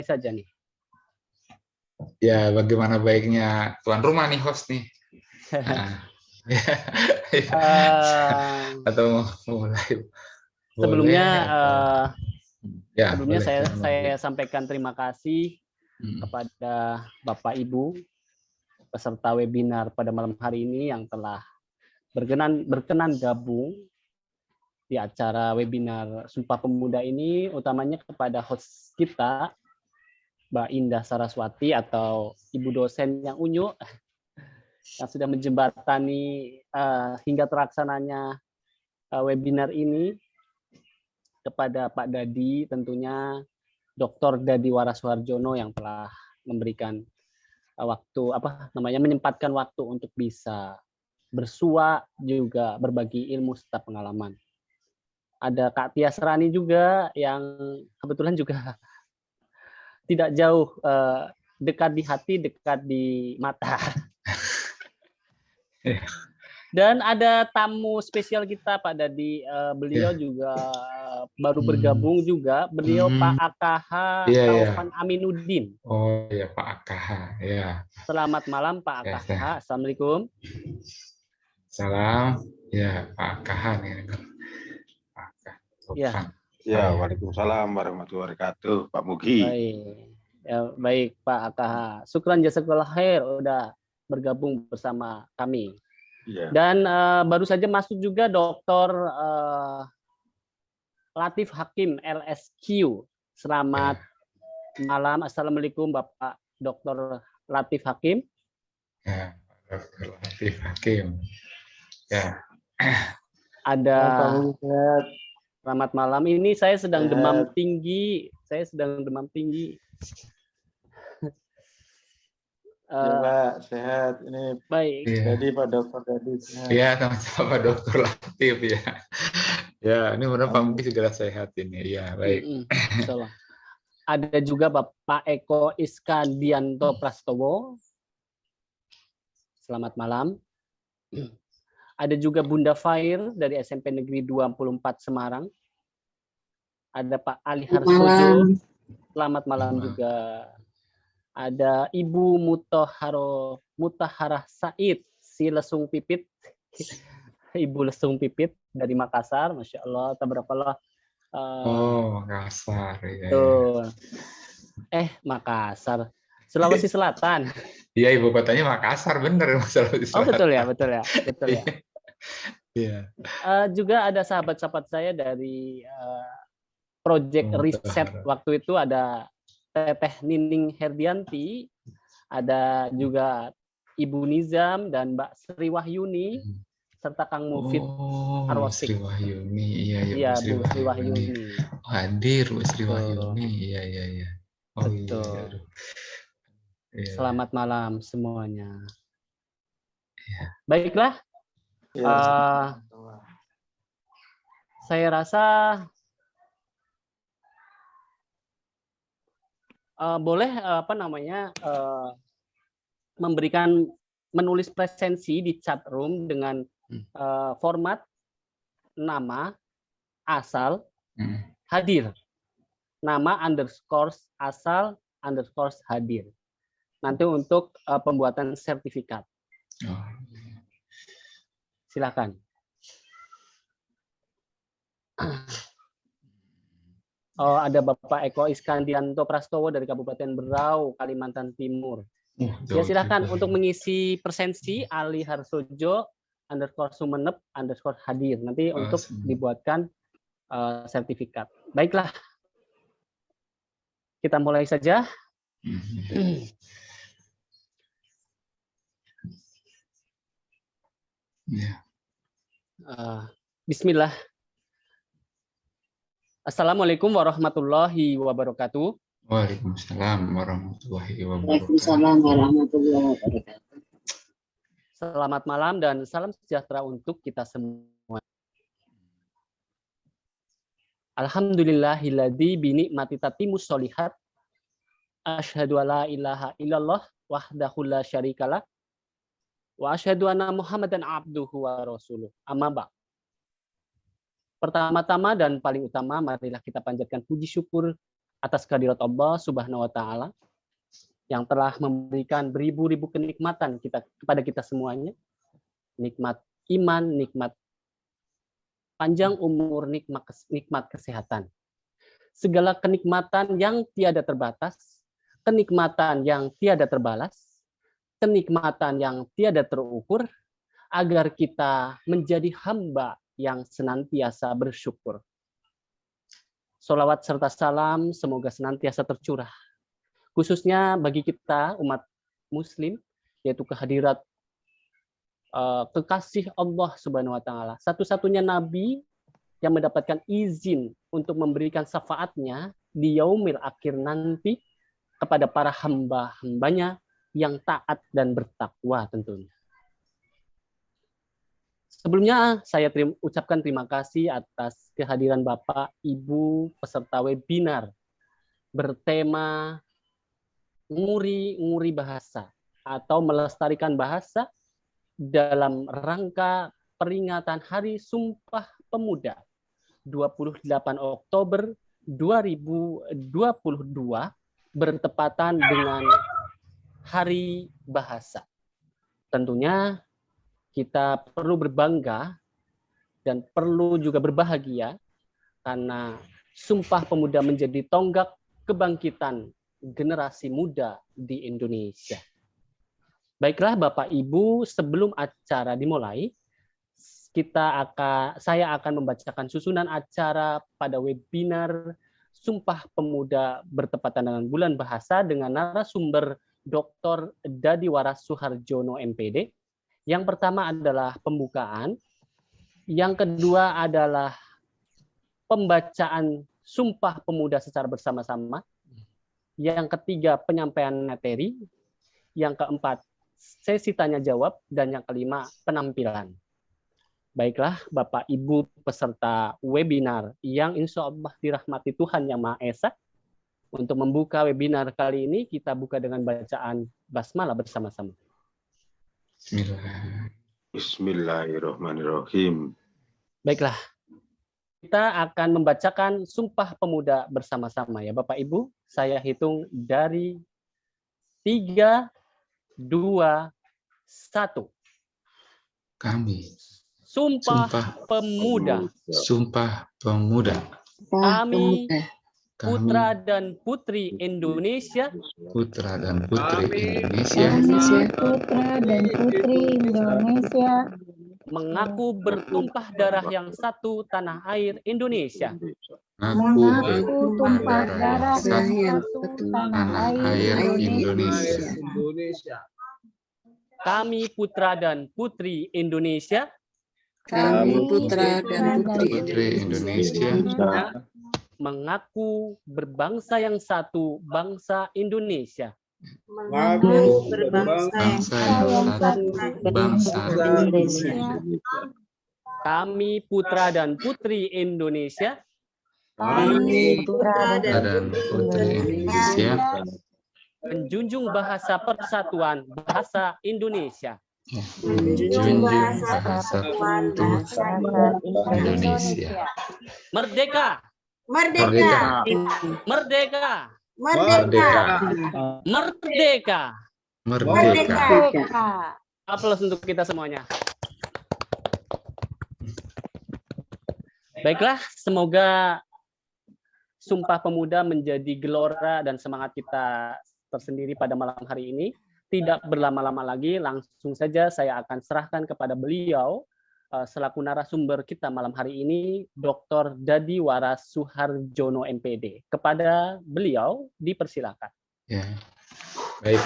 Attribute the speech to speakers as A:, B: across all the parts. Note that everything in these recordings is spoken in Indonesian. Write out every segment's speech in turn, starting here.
A: saja nih.
B: Ya, bagaimana baiknya tuan rumah nih, host nih. Nah, atau mau mulai?
A: Sebelumnya,
B: Ya,
A: sebelumnya
B: boleh.
A: saya sampaikan terima kasih kepada Bapak Ibu peserta webinar pada malam hari ini yang telah berkenan gabung di acara webinar Sumpah Pemuda ini, utamanya kepada host kita, Mbak Indah Saraswati atau Ibu dosen yang unyu, yang sudah menjembatani hingga terlaksananya webinar ini, kepada Pak Dadi, tentunya Dr. Dadi Waraswarjono yang telah memberikan menyempatkan waktu untuk bisa bersua, juga berbagi ilmu serta pengalaman. Ada Kak Tias Rani juga yang kebetulan juga tidak jauh, dekat di hati, dekat di mata. Dan ada tamu spesial kita, Pak Dadi. Beliau juga baru bergabung juga. Beliau Pak AKH Taufan Aminuddin.
B: Oh ya, Pak AKH. Ya.
A: Selamat malam Pak AKH. Assalamualaikum.
B: Salam. Ya, Pak AKH nih.
C: Ya, waalaikumsalam warahmatullahi wabarakatuh, Pak Mugi.
A: Baik Pak AKH. Syukran jazakallah khair udah bergabung bersama kami. Ya. Dan baru saja masuk juga Dr. Latif Hakim LSQ. Selamat malam. Assalamualaikum Bapak Dr. Latif Hakim.
B: Ya, Dr. Latif Hakim. Ya.
A: Ada. Selamat malam. Ini saya sedang demam tinggi.
D: Ya Pak, sehat. Ini
A: baik.
D: Jadi Pak Dokter Dadi.
B: Iya, sama-sama Pak Dokter Latif ya. Ya, ini mudah Pak Mugi segera sehat ini. Ya, baik.
A: Ada juga Bapak Eko Iskandianto Prastowo. Selamat malam. Ada juga Bunda Fair dari SMP Negeri 24 Semarang. Ada Pak Ali Harsojo. Selamat malam juga. Ada Ibu Mutahharah Said, si Lesung Pipit. Ibu Lesung Pipit dari Makassar. Masya Allah, tabarakallah.
B: Makassar.
A: Ya. Makassar. Sulawesi Selatan.
B: Iya, ibu kotanya Makassar, bener. Sulawesi Selatan.
A: Betul ya.
B: Iya.
A: Juga ada sahabat-sahabat saya dari Project Riset. Waktu itu ada Teteh Nining Herdianti, ada juga Ibu Nizam dan Mbak Sri Wahyuni, serta Kang Mufid Arwasik.
B: Sri Wahyuni,
A: iya Bu Sri Wahyuni.
B: Hadir Bu Sri Wahyuni, iya.
A: Betul. Iya. Selamat malam semuanya.
B: Iya.
A: Baiklah. Saya rasa boleh menulis presensi di chat room dengan format nama asal hadir, nama asal hadir. Nanti untuk pembuatan sertifikat. Silakan. Ada Bapak Eko Iskandianto Prastowo dari Kabupaten Berau, Kalimantan Timur. Ya, silakan untuk mengisi presensi Ali Harsojo _Sumenep _hadir. Nanti untuk dibuatkan sertifikat. Baiklah. Kita mulai saja. Bismillah. Assalamualaikum warahmatullahi wabarakatuh.
B: Waalaikumsalam warahmatullahi wabarakatuh.
E: Waalaikumsalam warahmatullahi wabarakatuh.
A: Selamat malam dan salam sejahtera untuk kita semua. Alhamdulillahilladzi bi ni'mati tatimmus sholihat. Asyhadu alla ilaha illallah wahdahu la syarikalah. Wa asyhadu anna Muhammadan abduhu wa rasuluh. Amma ba'd. Pertama-tama dan paling utama, marilah kita panjatkan puji syukur atas kehadirat Allah Subhanahu wa taala yang telah memberikan beribu-ribu kenikmatan kepada kita semuanya. Nikmat iman, nikmat panjang umur, nikmat kesehatan. Segala kenikmatan yang tiada terbatas, kenikmatan yang tiada terbalas, kenikmatan yang tiada terukur, agar kita menjadi hamba yang senantiasa bersyukur. Sholawat serta salam semoga senantiasa tercurah, khususnya bagi kita umat muslim, yaitu kehadirat kekasih Allah Subhanahu wa taala, satu-satunya nabi yang mendapatkan izin untuk memberikan syafaatnya di yaumil akhir nanti kepada para hamba-hambanya yang taat dan bertakwa tentunya. Sebelumnya saya ucapkan terima kasih atas kehadiran Bapak, Ibu, peserta webinar bertema nguri-nguri bahasa atau melestarikan bahasa dalam rangka peringatan Hari Sumpah Pemuda 28 Oktober 2022 bertepatan dengan Hari Bahasa. Tentunya kita perlu berbangga dan perlu juga berbahagia karena Sumpah Pemuda menjadi tonggak kebangkitan generasi muda di Indonesia. Baiklah Bapak Ibu, sebelum acara dimulai, saya akan membacakan susunan acara pada webinar Sumpah Pemuda bertepatan dengan Bulan Bahasa dengan narasumber Dr. Dadi Waras Suharjono MPD. Yang pertama adalah pembukaan, yang kedua adalah pembacaan Sumpah Pemuda secara bersama-sama, yang ketiga penyampaian materi, yang keempat sesi tanya jawab, dan yang kelima penampilan. Baiklah Bapak Ibu peserta webinar yang insya Allah dirahmati Tuhan Yang Maha Esa, untuk membuka webinar kali ini kita buka dengan bacaan basmalah bersama-sama.
C: Bismillahirrahmanirrahim.
A: Baiklah, kita akan membacakan Sumpah Pemuda bersama-sama ya Bapak Ibu. Saya hitung dari 3, 2, 1.
B: Kami
A: Sumpah Pemuda.
B: Sumpah Pemuda.
A: Kami putra dan putri Indonesia.
B: Putra dan putri Indonesia.
F: Putra dan putri Indonesia.
A: Mengaku bertumpah darah yang satu tanah air Indonesia.
B: Mengaku tumpah darah yang satu tanah air Indonesia.
A: Kami putra dan putri Indonesia.
E: Kami putra dan putri
B: Indonesia.
A: Mengaku berbangsa yang satu, bangsa Indonesia.
F: Mengaku berbangsa
B: yang satu, bangsa Indonesia.
A: Kami putra dan putri Indonesia.
F: Kami putra
B: Dan putri Indonesia.
A: Menjunjung bahasa persatuan bahasa Indonesia.
B: Menjunjung bahasa persatuan Indonesia.
A: Merdeka!
F: Merdeka!
A: Merdeka!
F: Merdeka!
B: Merdeka!
F: Merdeka!
B: Merdeka!
A: Aplaus untuk kita semuanya. Baiklah, semoga Sumpah Pemuda menjadi gelora dan semangat kita tersendiri pada malam hari ini. Tidak berlama-lama lagi, langsung saja saya akan serahkan kepada beliau selaku narasumber kita malam hari ini, Dr. Dadi Waras Suharjono MPD. Kepada beliau dipersilakan.
B: Ya, baik.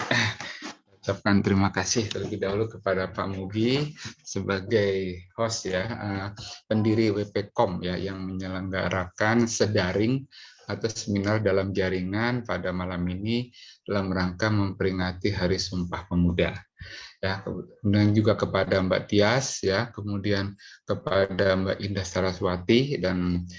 B: Ucapkan terima kasih terlebih dahulu kepada Pak Mugi sebagai host ya, pendiri WPCOM ya yang menyelenggarakan sedaring atau seminar dalam jaringan pada malam ini dalam rangka memperingati Hari Sumpah Pemuda. Ya, kemudian juga kepada Mbak Tias ya, kemudian kepada Mbak Indah Saraswati dan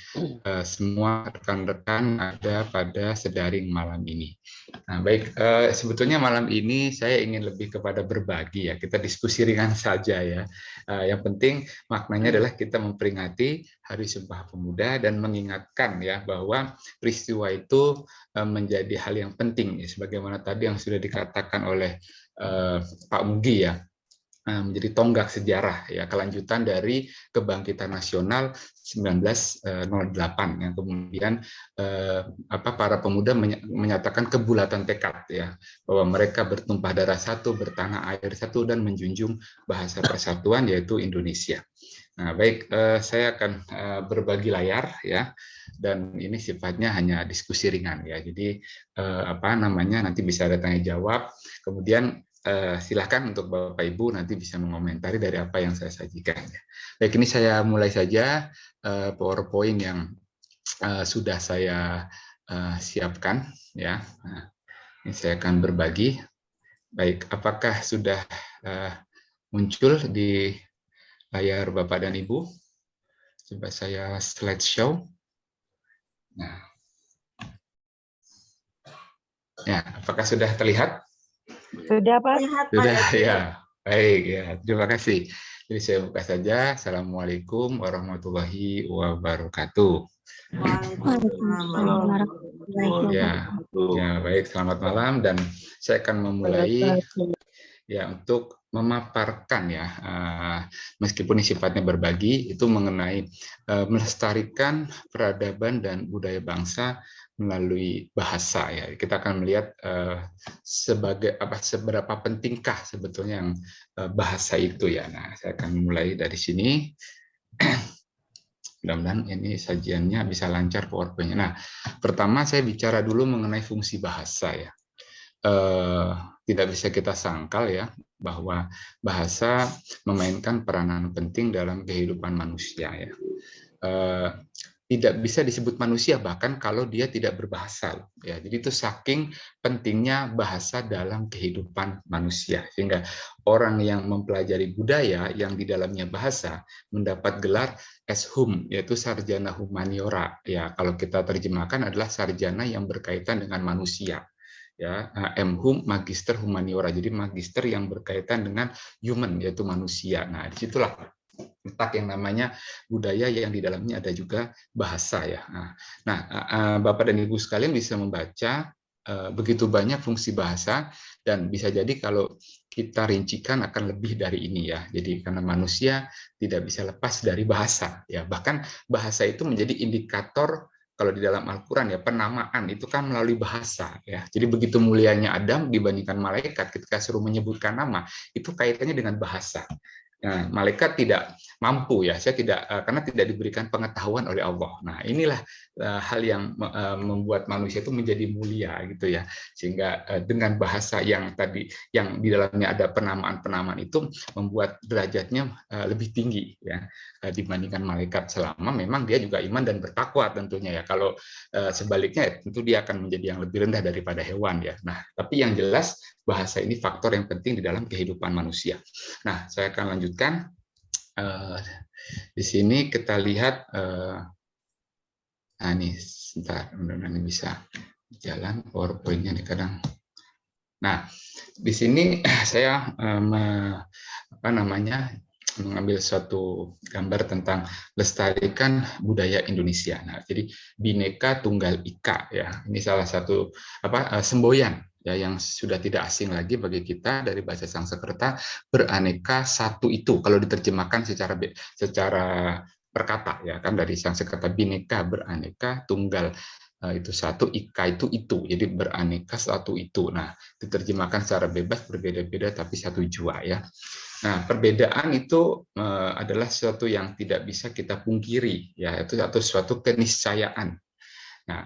B: semua rekan-rekan ada pada sedaring malam ini. Nah, baik, sebetulnya malam ini saya ingin lebih kepada berbagi ya, kita diskusi ringan saja ya. Yang penting maknanya adalah kita memperingati Hari Sumpah Pemuda dan mengingatkan ya bahwa peristiwa itu menjadi hal yang penting ya, sebagaimana tadi yang sudah dikatakan oleh Pak Mugi ya, menjadi tonggak sejarah ya, kelanjutan dari kebangkitan nasional 1908 yang kemudian para pemuda menyatakan kebulatan tekad ya, bahwa mereka bertumpah darah satu, bertanah air satu, dan menjunjung bahasa persatuan yaitu Indonesia. Nah, baik, saya akan berbagi layar ya, dan ini sifatnya hanya diskusi ringan ya. Jadi nanti bisa ada tanya jawab, kemudian silakan untuk Bapak Ibu nanti bisa mengomentari dari apa yang saya sajikan. Baik, ini saya mulai saja PowerPoint yang sudah saya siapkan ya. Nah, ini saya akan berbagi. Baik, apakah sudah muncul di layar Bapak dan Ibu? Coba saya slideshow. Nah, ya, apakah sudah terlihat?
F: Sudah, Pak.
B: Sudah, ya. Baik, ya. Terima kasih. Jadi saya buka saja. Assalamualaikum warahmatullahi wabarakatuh. Ya, baik. Selamat malam, dan saya akan memulai ya untuk memaparkan ya, meskipun ini sifatnya berbagi, itu mengenai melestarikan peradaban dan budaya bangsa melalui bahasa ya. Kita akan melihat seberapa pentingkah sebetulnya yang bahasa itu ya. Nah, saya akan mulai dari sini. Mudah-mudahan ini sajiannya bisa lancar PowerPoint-nya. Nah, pertama saya bicara dulu mengenai fungsi bahasa ya. Tidak bisa kita sangkal ya bahwa bahasa memainkan peranan penting dalam kehidupan manusia ya. Tidak bisa disebut manusia bahkan kalau dia tidak berbahasa ya. Jadi itu saking pentingnya bahasa dalam kehidupan manusia, sehingga orang yang mempelajari budaya yang di dalamnya bahasa mendapat gelar S.Hum, yaitu sarjana humaniora ya. Kalau kita terjemahkan adalah sarjana yang berkaitan dengan manusia ya. M.Hum magister humaniora, jadi magister yang berkaitan dengan human, yaitu manusia. Nah, disitulah letak yang namanya budaya yang di dalamnya ada juga bahasa ya. Nah, Bapak dan Ibu sekalian bisa membaca begitu banyak fungsi bahasa, dan bisa jadi kalau kita rincikan akan lebih dari ini ya. Jadi karena manusia tidak bisa lepas dari bahasa ya. Bahkan bahasa itu menjadi indikator. Kalau di dalam Al-Quran ya, penamaan itu kan melalui bahasa ya. Jadi begitu mulianya Adam dibandingkan malaikat, ketika suruh menyebutkan nama, itu kaitannya dengan bahasa. Nah, malaikat tidak mampu ya, saya tidak, karena tidak diberikan pengetahuan oleh Allah. Nah, inilah hal yang membuat manusia itu menjadi mulia gitu ya, sehingga dengan bahasa yang tadi yang di dalamnya ada penamaan-penamaan itu membuat derajatnya lebih tinggi ya dibandingkan malaikat, selama memang dia juga iman dan bertakwa tentunya ya. Kalau sebaliknya tentu dia akan menjadi yang lebih rendah daripada hewan ya. Nah, tapi yang jelas bahasa ini faktor yang penting di dalam kehidupan manusia. Nah, saya akan lanjutkan. Di sini kita lihat, nah ini sebentar, mudah-mudahan ini bisa jalan PowerPoint-nya nih kadang. Nah, di sini saya mengambil suatu gambar tentang lestarikan budaya Indonesia. Nah, jadi Bhinneka Tunggal Ika ya, ini salah satu semboyan ya yang sudah tidak asing lagi bagi kita dari bahasa Sanskerta, beraneka satu itu. Kalau diterjemahkan secara perkata ya kan, dari Sanskerta Bhinneka beraneka, tunggal itu satu, ika itu, jadi beraneka satu itu. Nah, diterjemahkan secara bebas, berbeda-beda tapi satu jua ya. Nah, perbedaan itu adalah sesuatu yang tidak bisa kita pungkiri ya, itu atau suatu keniscayaan. Nah,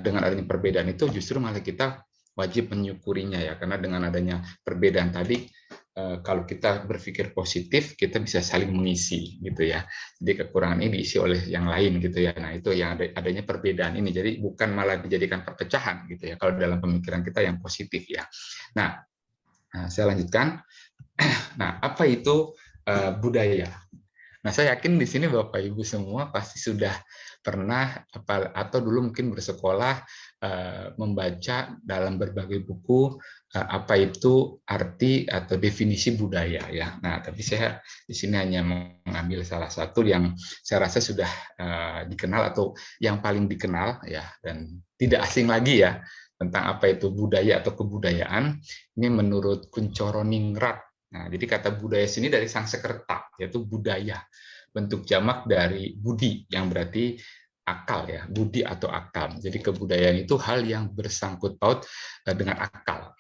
B: dengan adanya perbedaan itu justru malah kita wajib menyukurinya ya, karena dengan adanya perbedaan tadi, kalau kita berpikir positif, kita bisa saling mengisi gitu ya. Jadi kekurangan ini diisi oleh yang lain gitu ya. Nah, itu yang adanya perbedaan ini. Jadi bukan malah dijadikan perpecahan gitu ya, kalau dalam pemikiran kita yang positif ya. Nah, saya lanjutkan. Nah, apa itu budaya? Nah, saya yakin di sini Bapak Ibu semua pasti sudah pernah atau dulu mungkin bersekolah membaca dalam berbagai buku apa itu arti atau definisi budaya ya. Nah, tapi saya di sini hanya mengambil salah satu yang saya rasa sudah dikenal atau yang paling dikenal ya, dan tidak asing lagi ya tentang apa itu budaya atau kebudayaan. Ini menurut Kuncoro Ningrat. Nah, jadi kata budaya sini dari Sanskerta, yaitu budaya, bentuk jamak dari budi yang berarti akal ya, budi atau akal. Jadi kebudayaan itu hal yang bersangkut paut dengan akal.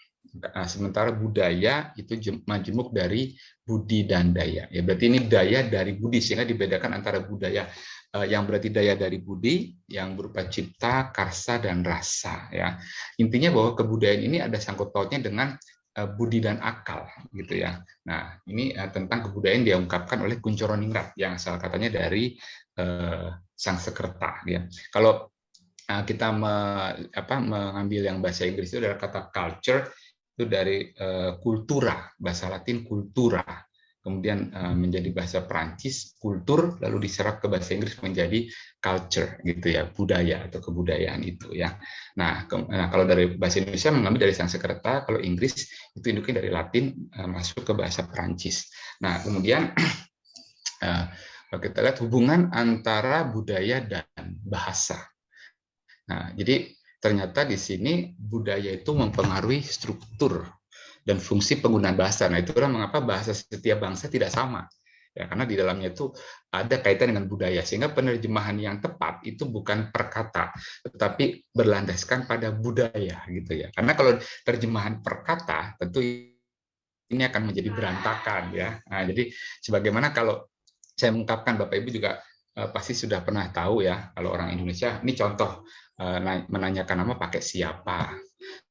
B: Sementara budaya itu majemuk dari budi dan daya. Ya, berarti ini daya dari budi, sehingga dibedakan antara budaya yang berarti daya dari budi, yang berupa cipta, karsa, dan rasa. Ya, intinya bahwa kebudayaan ini ada sangkut pautnya dengan budi dan akal, gitu ya. Nah, ini tentang kebudayaan diungkapkan oleh Kuncoro Ningrat yang salah katanya dari Sanskerta. Ya. Kalau kita mengambil yang bahasa Inggris itu adalah kata culture, itu dari kultura, bahasa Latin kultura, kemudian menjadi bahasa Perancis kultur, lalu diserap ke bahasa Inggris menjadi culture, gitu ya, budaya atau kebudayaan itu ya. Nah, kalau dari bahasa Indonesia mengambil dari Sanskerta, kalau Inggris itu induknya dari Latin masuk ke bahasa Perancis. Nah, kemudian kalau kita lihat hubungan antara budaya dan bahasa. Nah, jadi ternyata di sini budaya itu mempengaruhi struktur dan fungsi penggunaan bahasa. Nah, itulah mengapa bahasa setiap bangsa tidak sama. Ya, karena di dalamnya itu ada kaitan dengan budaya, sehingga penerjemahan yang tepat itu bukan per kata, tetapi berlandaskan pada budaya, gitu ya. Karena kalau terjemahan per kata, tentu ini akan menjadi berantakan, ya. Nah, jadi sebagaimana kalau saya mengungkapkan, Bapak Ibu juga pasti sudah pernah tahu ya, kalau orang Indonesia, ini contoh menanyakan nama pakai siapa,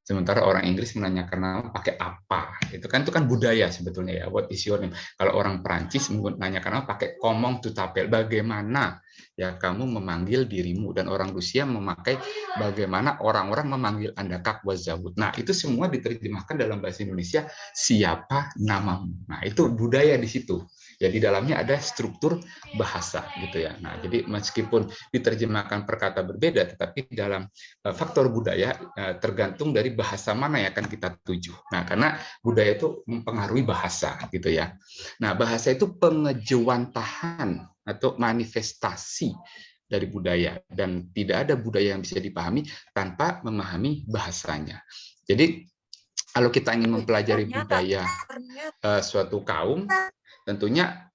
B: sementara orang Inggris menanyakan nama pakai apa. Itu kan budaya sebetulnya ya, what is your name. Kalau orang Perancis menanyakan nama pakai comment tu t'appelles, bagaimana ya kamu memanggil dirimu, dan orang Rusia memakai bagaimana orang-orang memanggil Anda, kak wazabut. Nah, itu semua diterjemahkan dalam bahasa Indonesia siapa namamu. Nah, itu budaya di situ. Ya, di dalamnya ada struktur bahasa, gitu ya. Nah, jadi meskipun diterjemahkan per kata berbeda, tetapi dalam faktor budaya tergantung dari bahasa mana yang akan kita tuju. Nah, karena budaya itu mempengaruhi bahasa, gitu ya. Nah, bahasa itu pengejawantahan atau manifestasi dari budaya, dan tidak ada budaya yang bisa dipahami tanpa memahami bahasanya. Jadi, kalau kita ingin mempelajari budaya suatu kaum, tentunya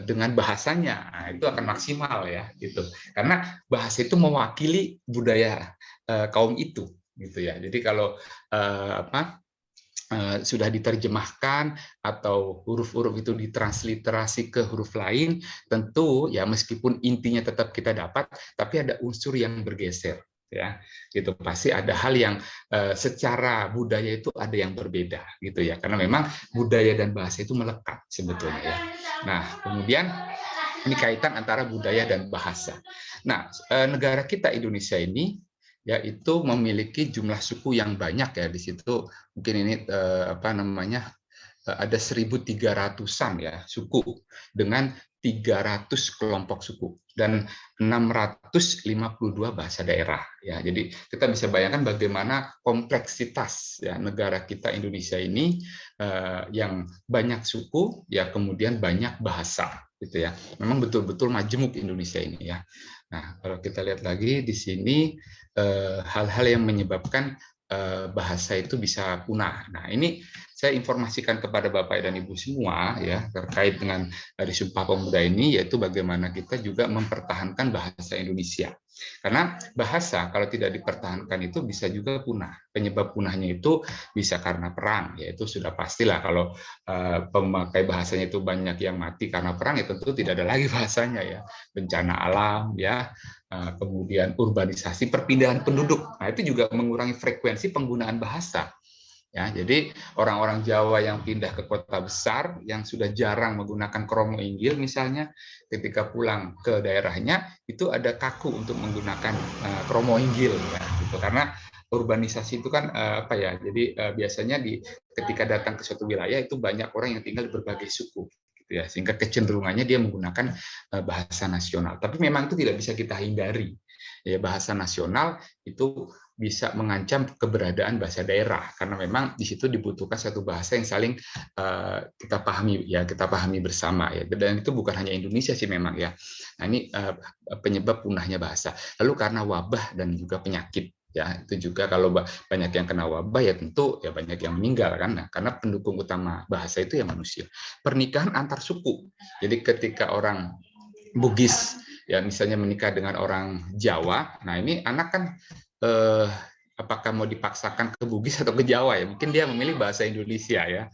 B: dengan bahasanya, nah, itu akan maksimal ya, gitu. Karena bahasa itu mewakili budaya kaum itu, gitu ya. Jadi kalau sudah diterjemahkan atau huruf-huruf itu ditransliterasi ke huruf lain, tentu ya meskipun intinya tetap kita dapat, tapi ada unsur yang bergeser. Ya, gitu, pasti ada hal yang secara budaya itu ada yang berbeda, gitu ya, karena memang budaya dan bahasa itu melekat sebetulnya ya. Nah, kemudian ini kaitan antara budaya dan bahasa. Nah, negara kita Indonesia ini yaitu memiliki jumlah suku yang banyak ya. Di situ mungkin ini ada 1.300-an ya suku dengan 300 kelompok suku dan 652 bahasa daerah ya. Jadi kita bisa bayangkan bagaimana kompleksitas ya negara kita Indonesia ini yang banyak suku ya, kemudian banyak bahasa, gitu ya. Memang betul-betul majemuk Indonesia ini ya. Nah, kalau kita lihat lagi di sini hal-hal yang menyebabkan bahasa itu bisa punah. Nah, ini saya informasikan kepada Bapak dan Ibu semua ya terkait dengan Hari Sumpah Pemuda ini, yaitu bagaimana kita juga mempertahankan bahasa Indonesia. Karena bahasa kalau tidak dipertahankan itu bisa juga punah. Penyebab punahnya itu bisa karena perang, yaitu sudah pastilah kalau pemakai bahasanya itu banyak yang mati karena perang, ya tentu tidak ada lagi bahasanya ya. Bencana alam ya, kemudian urbanisasi, perpindahan penduduk. Nah, itu juga mengurangi frekuensi penggunaan bahasa. Ya, jadi orang-orang Jawa yang pindah ke kota besar, yang sudah jarang menggunakan kromo inggil misalnya, ketika pulang ke daerahnya itu ada kaku untuk menggunakan kromo inggil, ya, gitu. Karena urbanisasi itu kan jadi biasanya ketika datang ke suatu wilayah itu banyak orang yang tinggal di berbagai suku, gitu ya, sehingga kecenderungannya dia menggunakan bahasa nasional. Tapi memang itu tidak bisa kita hindari. Ya, bahasa nasional itu bisa mengancam keberadaan bahasa daerah karena memang di situ dibutuhkan satu bahasa yang saling kita pahami bersama ya, dan itu bukan hanya Indonesia sih memang ya. Nah ini penyebab punahnya bahasa. Lalu karena wabah dan juga penyakit ya, itu juga kalau banyak yang kena wabah ya tentu ya banyak yang meninggal kan. Nah, karena pendukung utama bahasa itu ya manusia. Pernikahan antar suku. Jadi ketika orang Bugis ya misalnya menikah dengan orang Jawa, nah ini anak kan apakah mau dipaksakan ke Bugis atau ke Jawa ya? Mungkin dia memilih bahasa Indonesia ya.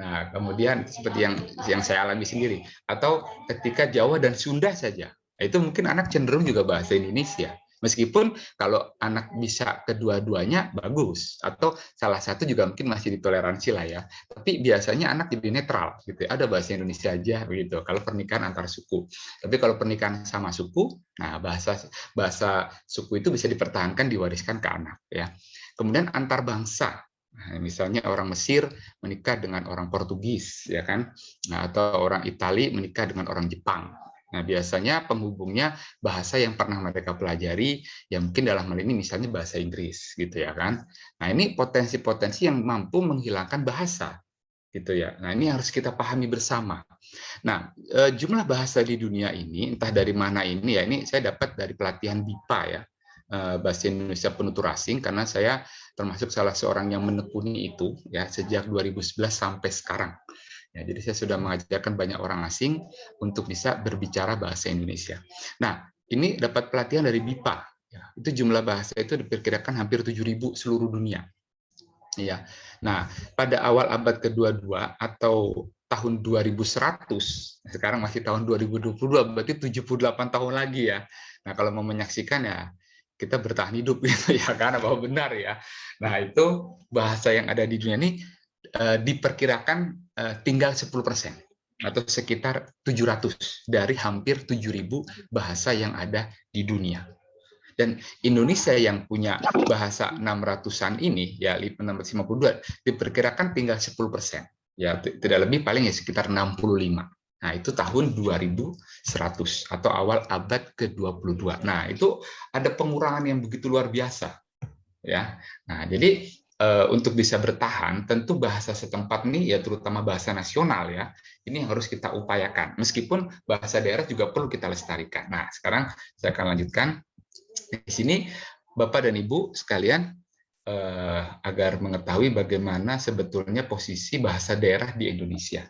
B: Nah, kemudian seperti yang saya alami sendiri, atau ketika Jawa dan Sunda saja, itu mungkin anak cenderung juga bahasa Indonesia. Meskipun kalau anak bisa kedua-duanya bagus, atau salah satu juga mungkin masih ditoleransi lah ya. Tapi biasanya anak jadi netral gitu. Ada bahasa Indonesia aja begitu. Kalau pernikahan antar suku. Tapi kalau pernikahan sama suku, nah bahasa suku itu bisa dipertahankan, diwariskan ke anak ya. Kemudian antar bangsa. Nah, misalnya orang Mesir menikah dengan orang Portugis ya kan. Nah, atau orang Itali menikah dengan orang Jepang. Nah, biasanya penghubungnya bahasa yang pernah mereka pelajari, ya mungkin dalam hal ini misalnya bahasa Inggris, gitu ya kan. Nah, ini potensi-potensi yang mampu menghilangkan bahasa, gitu ya. Nah, ini harus kita pahami bersama. Nah, jumlah bahasa di dunia ini, entah dari mana ini ya, ini saya dapat dari pelatihan BIPA ya, Bahasa Indonesia Penutur Asing, karena saya termasuk salah seorang yang menekuni itu ya sejak 2011 sampai sekarang. Ya, jadi saya sudah mengajarkan banyak orang asing untuk bisa berbicara bahasa Indonesia. Nah, ini dapat pelatihan dari BIPA. Ya, itu jumlah bahasa itu diperkirakan hampir 7.000 seluruh dunia. Ya. Nah, pada awal abad ke-22 atau tahun 2100, sekarang masih tahun 2022, berarti 78 tahun lagi ya. Nah, kalau mau menyaksikan ya kita bertahan hidup gitu ya, karena bahwa benar ya. Nah, itu bahasa yang ada di dunia ini diperkirakan tinggal 10% atau sekitar 700 dari hampir 7.000 bahasa yang ada di dunia. Dan Indonesia yang punya bahasa 600-an ini ya 652 diperkirakan tinggal 10%. Ya tidak lebih, paling ya sekitar 65. Nah, itu tahun 2100 atau awal abad ke-22. Nah, itu ada pengurangan yang begitu luar biasa. Ya. Nah, jadi untuk bisa bertahan, tentu bahasa setempat ini ya terutama bahasa nasional ya, ini harus kita upayakan. Meskipun bahasa daerah juga perlu kita lestarikan. Nah, sekarang saya akan lanjutkan di sini, Bapak dan Ibu sekalian, agar mengetahui bagaimana sebetulnya posisi bahasa daerah di Indonesia.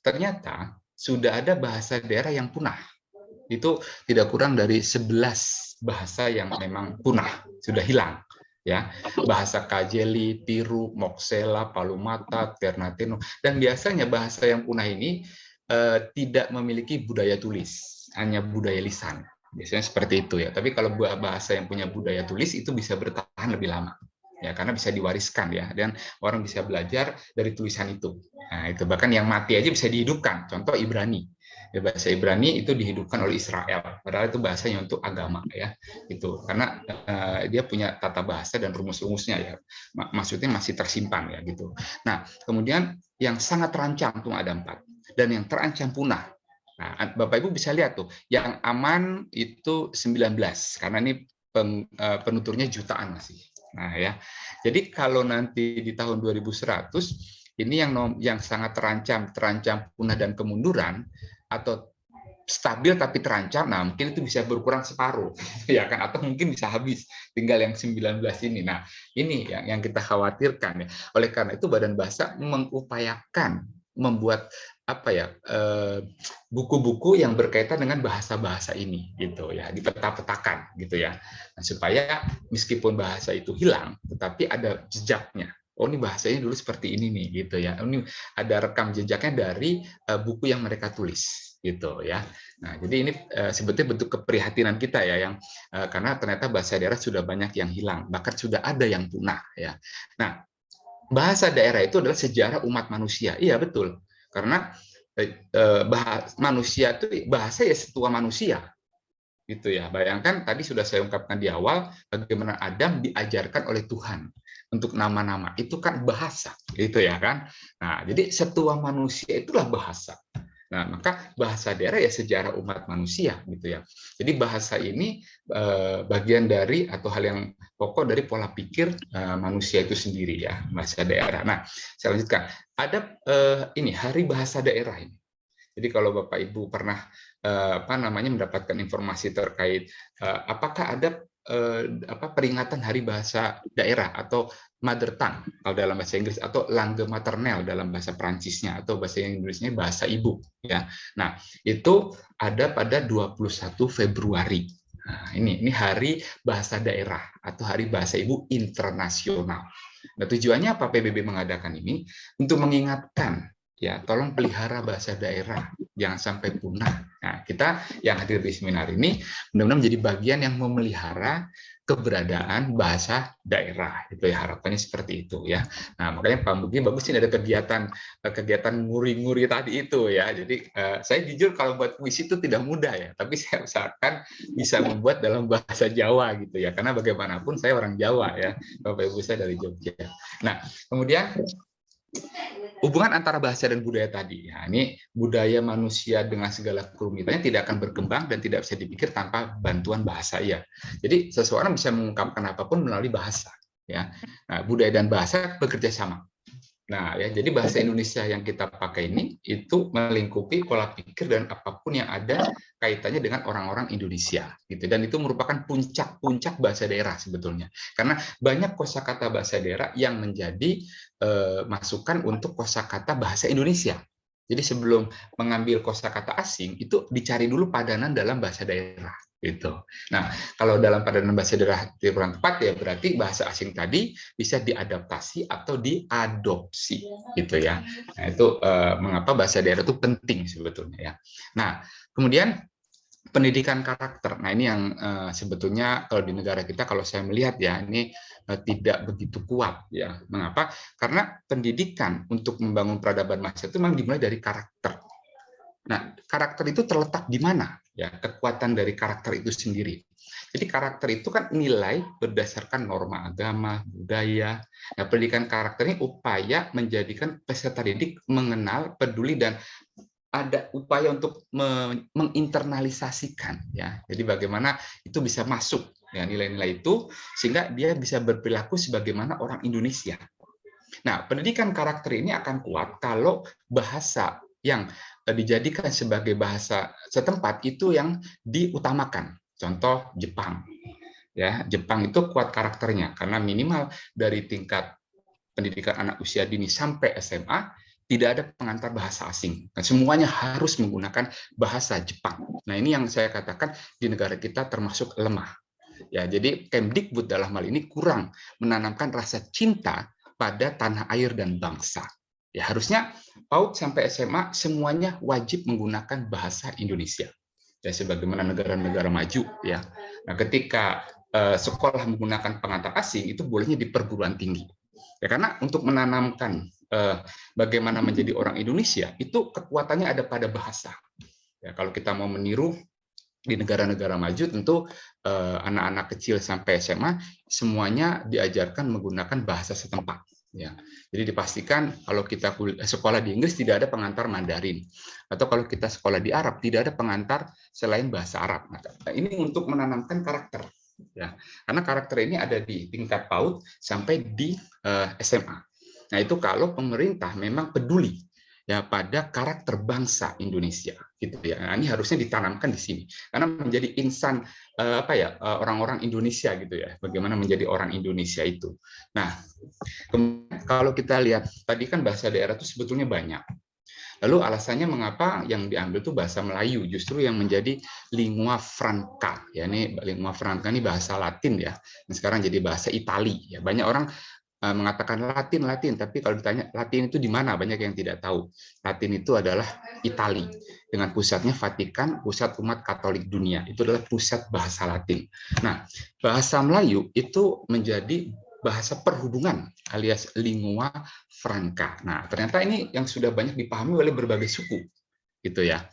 B: Ternyata sudah ada bahasa daerah yang punah. Itu tidak kurang dari 11 bahasa yang memang punah, sudah hilang. Ya, bahasa Kajeli, Tiru, Moksela, Palumata, Ternateno, dan biasanya bahasa yang punah ini tidak memiliki budaya tulis, hanya budaya lisan. Biasanya seperti itu ya. Tapi kalau bahasa yang punya budaya tulis itu bisa bertahan lebih lama, ya karena bisa diwariskan ya, dan orang bisa belajar dari tulisan itu. Nah, itu bahkan yang mati aja bisa dihidupkan. Contoh Ibrani. Ya, bahasa Ibrani itu dihidupkan oleh Israel, padahal itu bahasanya untuk agama ya, itu karena dia punya tata bahasa dan rumus-rumusnya ya, maksudnya masih tersimpan ya gitu. Nah, kemudian yang sangat terancam tuh ada 4, dan yang terancam punah. Nah, Bapak Ibu bisa lihat tuh, yang aman itu 19, karena ini penuturnya jutaan masih. Nah ya, jadi kalau nanti di tahun 2100 ini yang sangat terancam punah dan kemunduran, atau stabil tapi terancam, nah mungkin itu bisa berkurang separuh ya kan, atau mungkin bisa habis, tinggal yang 19 ini. Nah, ini yang kita khawatirkan ya. Oleh karena itu Badan Bahasa mengupayakan membuat buku-buku yang berkaitan dengan bahasa-bahasa ini gitu ya, dipeta-petakan gitu ya. Nah, supaya meskipun bahasa itu hilang tetapi ada jejaknya. Oh, ini bahasanya dulu seperti ini nih gitu ya. Ini ada rekam jejaknya dari buku yang mereka tulis gitu ya. Nah, jadi ini sebetulnya bentuk keprihatinan kita ya, yang karena ternyata bahasa daerah sudah banyak yang hilang, bahkan sudah ada yang punah ya. Nah, bahasa daerah itu adalah sejarah umat manusia. Iya betul. Karena manusia itu bahasa ya setua manusia. Gitu ya. Bayangkan tadi sudah saya ungkapkan di awal bagaimana Adam diajarkan oleh Tuhan untuk nama-nama. Itu kan bahasa, gitu ya kan. Nah, jadi setua manusia itulah bahasa. Nah, maka bahasa daerah ya sejarah umat manusia gitu ya. Jadi bahasa ini bagian dari atau hal yang pokok dari pola pikir manusia itu sendiri ya, bahasa daerah. Nah, saya lanjutkan. Ada ini Hari Bahasa Daerah ini. Jadi kalau Bapak Ibu pernah mendapatkan informasi terkait apakah ada peringatan Hari Bahasa Daerah atau Mother Tongue kalau dalam bahasa Inggris, atau langue maternelle dalam bahasa Prancisnya, atau bahasa Inggrisnya bahasa ibu ya. Nah, itu ada pada 21 Februari. Nah, ini Hari Bahasa Daerah atau Hari Bahasa Ibu Internasional. Nah, tujuannya apa PBB mengadakan ini? Untuk mengingatkan ya, tolong pelihara bahasa daerah, jangan sampai punah. Nah, kita yang hadir di seminar ini benar-benar menjadi bagian yang memelihara keberadaan bahasa daerah. Itu ya, harapannya seperti itu ya. Nah, makanya Pak Mugi bagus ini ada kegiatan nguri-nguri tadi itu ya. Jadi saya jujur kalau buat puisi itu tidak mudah ya, tapi saya usahakan bisa membuat dalam bahasa Jawa gitu ya. Karena bagaimanapun saya orang Jawa ya. Bapak Ibu saya dari Jogja. Nah, kemudian hubungan antara bahasa dan budaya tadi, ya, ini budaya manusia dengan segala kerumitannya tidak akan berkembang dan tidak bisa dipikir tanpa bantuan bahasa ya. Jadi seseorang bisa mengungkapkan apapun melalui bahasa, ya. Nah, budaya dan bahasa bekerja sama. Nah, ya, jadi bahasa Indonesia yang kita pakai ini itu melingkupi pola pikir dan apapun yang ada kaitannya dengan orang-orang Indonesia, gitu. Dan itu merupakan puncak bahasa daerah sebetulnya, karena banyak kosakata bahasa daerah yang menjadi masukan untuk kosakata bahasa Indonesia. Jadi sebelum mengambil kosakata asing itu dicari dulu padanan dalam bahasa daerah. Gitu. Nah, kalau dalam padanan bahasa daerah kurang tepat ya berarti bahasa asing tadi bisa diadaptasi atau diadopsi, gitu ya. Nah, itu mengapa bahasa daerah itu penting sebetulnya ya. Nah, kemudian pendidikan karakter. Nah, ini yang sebetulnya kalau di negara kita kalau saya melihat ya ini tidak begitu kuat ya. Mengapa? Karena pendidikan untuk membangun peradaban manusia itu memang dimulai dari karakter. Nah, karakter itu terletak di mana? Ya, kekuatan dari karakter itu sendiri. Jadi karakter itu kan nilai berdasarkan norma agama, budaya. Nah, pendidikan karakter ini upaya menjadikan peserta didik mengenal, peduli, dan ada upaya untuk menginternalisasikan ya. Jadi bagaimana itu bisa masuk ya nilai-nilai itu sehingga dia bisa berperilaku sebagaimana orang Indonesia. Nah, pendidikan karakter ini akan kuat kalau bahasa yang dijadikan sebagai bahasa setempat itu yang diutamakan. Contoh Jepang. Ya, Jepang itu kuat karakternya karena minimal dari tingkat pendidikan anak usia dini sampai SMA tidak ada pengantar bahasa asing. Nah, semuanya harus menggunakan bahasa Jepang. Nah, ini yang saya katakan di negara kita termasuk lemah. Ya, jadi Kemdikbud dalam hal ini kurang menanamkan rasa cinta pada tanah air dan bangsa. Ya, harusnya PAUD sampai SMA semuanya wajib menggunakan bahasa Indonesia. Ya, sebagaimana negara-negara maju ya. Nah, ketika sekolah menggunakan pengantar asing itu bolehnya di perguruan tinggi. Ya, karena untuk menanamkan bagaimana menjadi orang Indonesia itu kekuatannya ada pada bahasa. Ya, kalau kita mau meniru di negara-negara maju tentu anak-anak kecil sampai SMA semuanya diajarkan menggunakan bahasa setempat. Ya, jadi dipastikan kalau kita sekolah di Inggris tidak ada pengantar Mandarin, atau kalau kita sekolah di Arab tidak ada pengantar selain bahasa Arab. Nah, ini untuk menanamkan karakter, ya, karena karakter ini ada di tingkat PAUD sampai di SMA. Nah, itu kalau pemerintah memang peduli ya pada karakter bangsa Indonesia, gitu ya. Nah, ini harusnya ditanamkan di sini, karena menjadi insan orang-orang Indonesia gitu ya. Bagaimana menjadi orang Indonesia itu. Nah, kalau kita lihat tadi kan bahasa daerah itu sebetulnya banyak. Lalu alasannya mengapa yang diambil itu bahasa Melayu justru yang menjadi lingua franca. Ya, ini lingua franca ini bahasa Latin ya. Dan sekarang jadi bahasa Itali ya. Banyak orang mengatakan Latin, tapi kalau ditanya Latin itu di mana, banyak yang tidak tahu. Latin itu adalah Itali dengan pusatnya Vatikan, pusat umat Katolik dunia. Itu adalah pusat bahasa Latin. Nah, bahasa Melayu itu menjadi bahasa perhubungan alias lingua franca. Nah, ternyata ini yang sudah banyak dipahami oleh berbagai suku, gitu ya.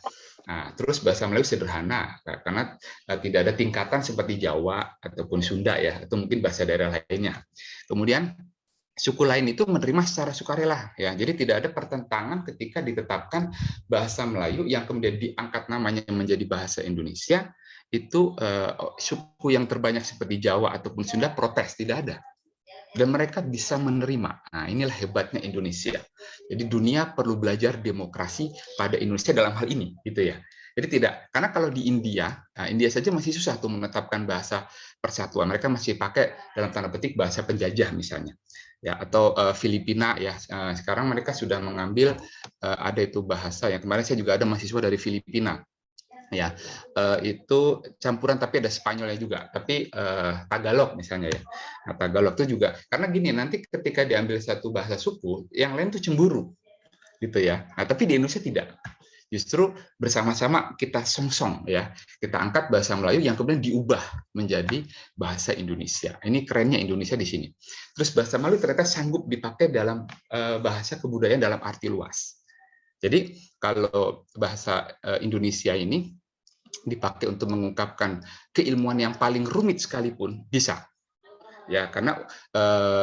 B: Nah, terus bahasa Melayu sederhana karena tidak ada tingkatan seperti Jawa ataupun Sunda ya, atau mungkin bahasa daerah lainnya. Kemudian suku lain itu menerima secara sukarela ya. Jadi tidak ada pertentangan ketika ditetapkan bahasa Melayu yang kemudian diangkat namanya menjadi bahasa Indonesia, itu suku yang terbanyak seperti Jawa ataupun Sunda protes, tidak ada. Dan mereka bisa menerima. Nah, inilah hebatnya Indonesia. Jadi dunia perlu belajar demokrasi pada Indonesia dalam hal ini, gitu ya. Jadi tidak, karena kalau di India, nah India saja masih susah tuh menetapkan bahasa persatuan. Mereka masih pakai dalam tanda petik bahasa penjajah misalnya, ya, atau Filipina ya. Sekarang mereka sudah mengambil ada itu bahasa yang kemarin saya juga ada mahasiswa dari Filipina. Ya, itu campuran tapi ada Spanyolnya juga, tapi Tagalog misalnya ya. Nah, Tagalog itu juga karena gini, nanti ketika diambil satu bahasa suku, yang lain tuh cemburu, gitu ya. Nah, tapi di Indonesia tidak. Justru bersama-sama kita songsong ya, kita angkat bahasa Melayu yang kemudian diubah menjadi bahasa Indonesia. Ini kerennya Indonesia di sini. Terus bahasa Melayu ternyata sanggup dipakai dalam bahasa kebudayaan dalam arti luas. Jadi kalau bahasa Indonesia ini dipakai untuk mengungkapkan keilmuan yang paling rumit sekalipun bisa, ya, karena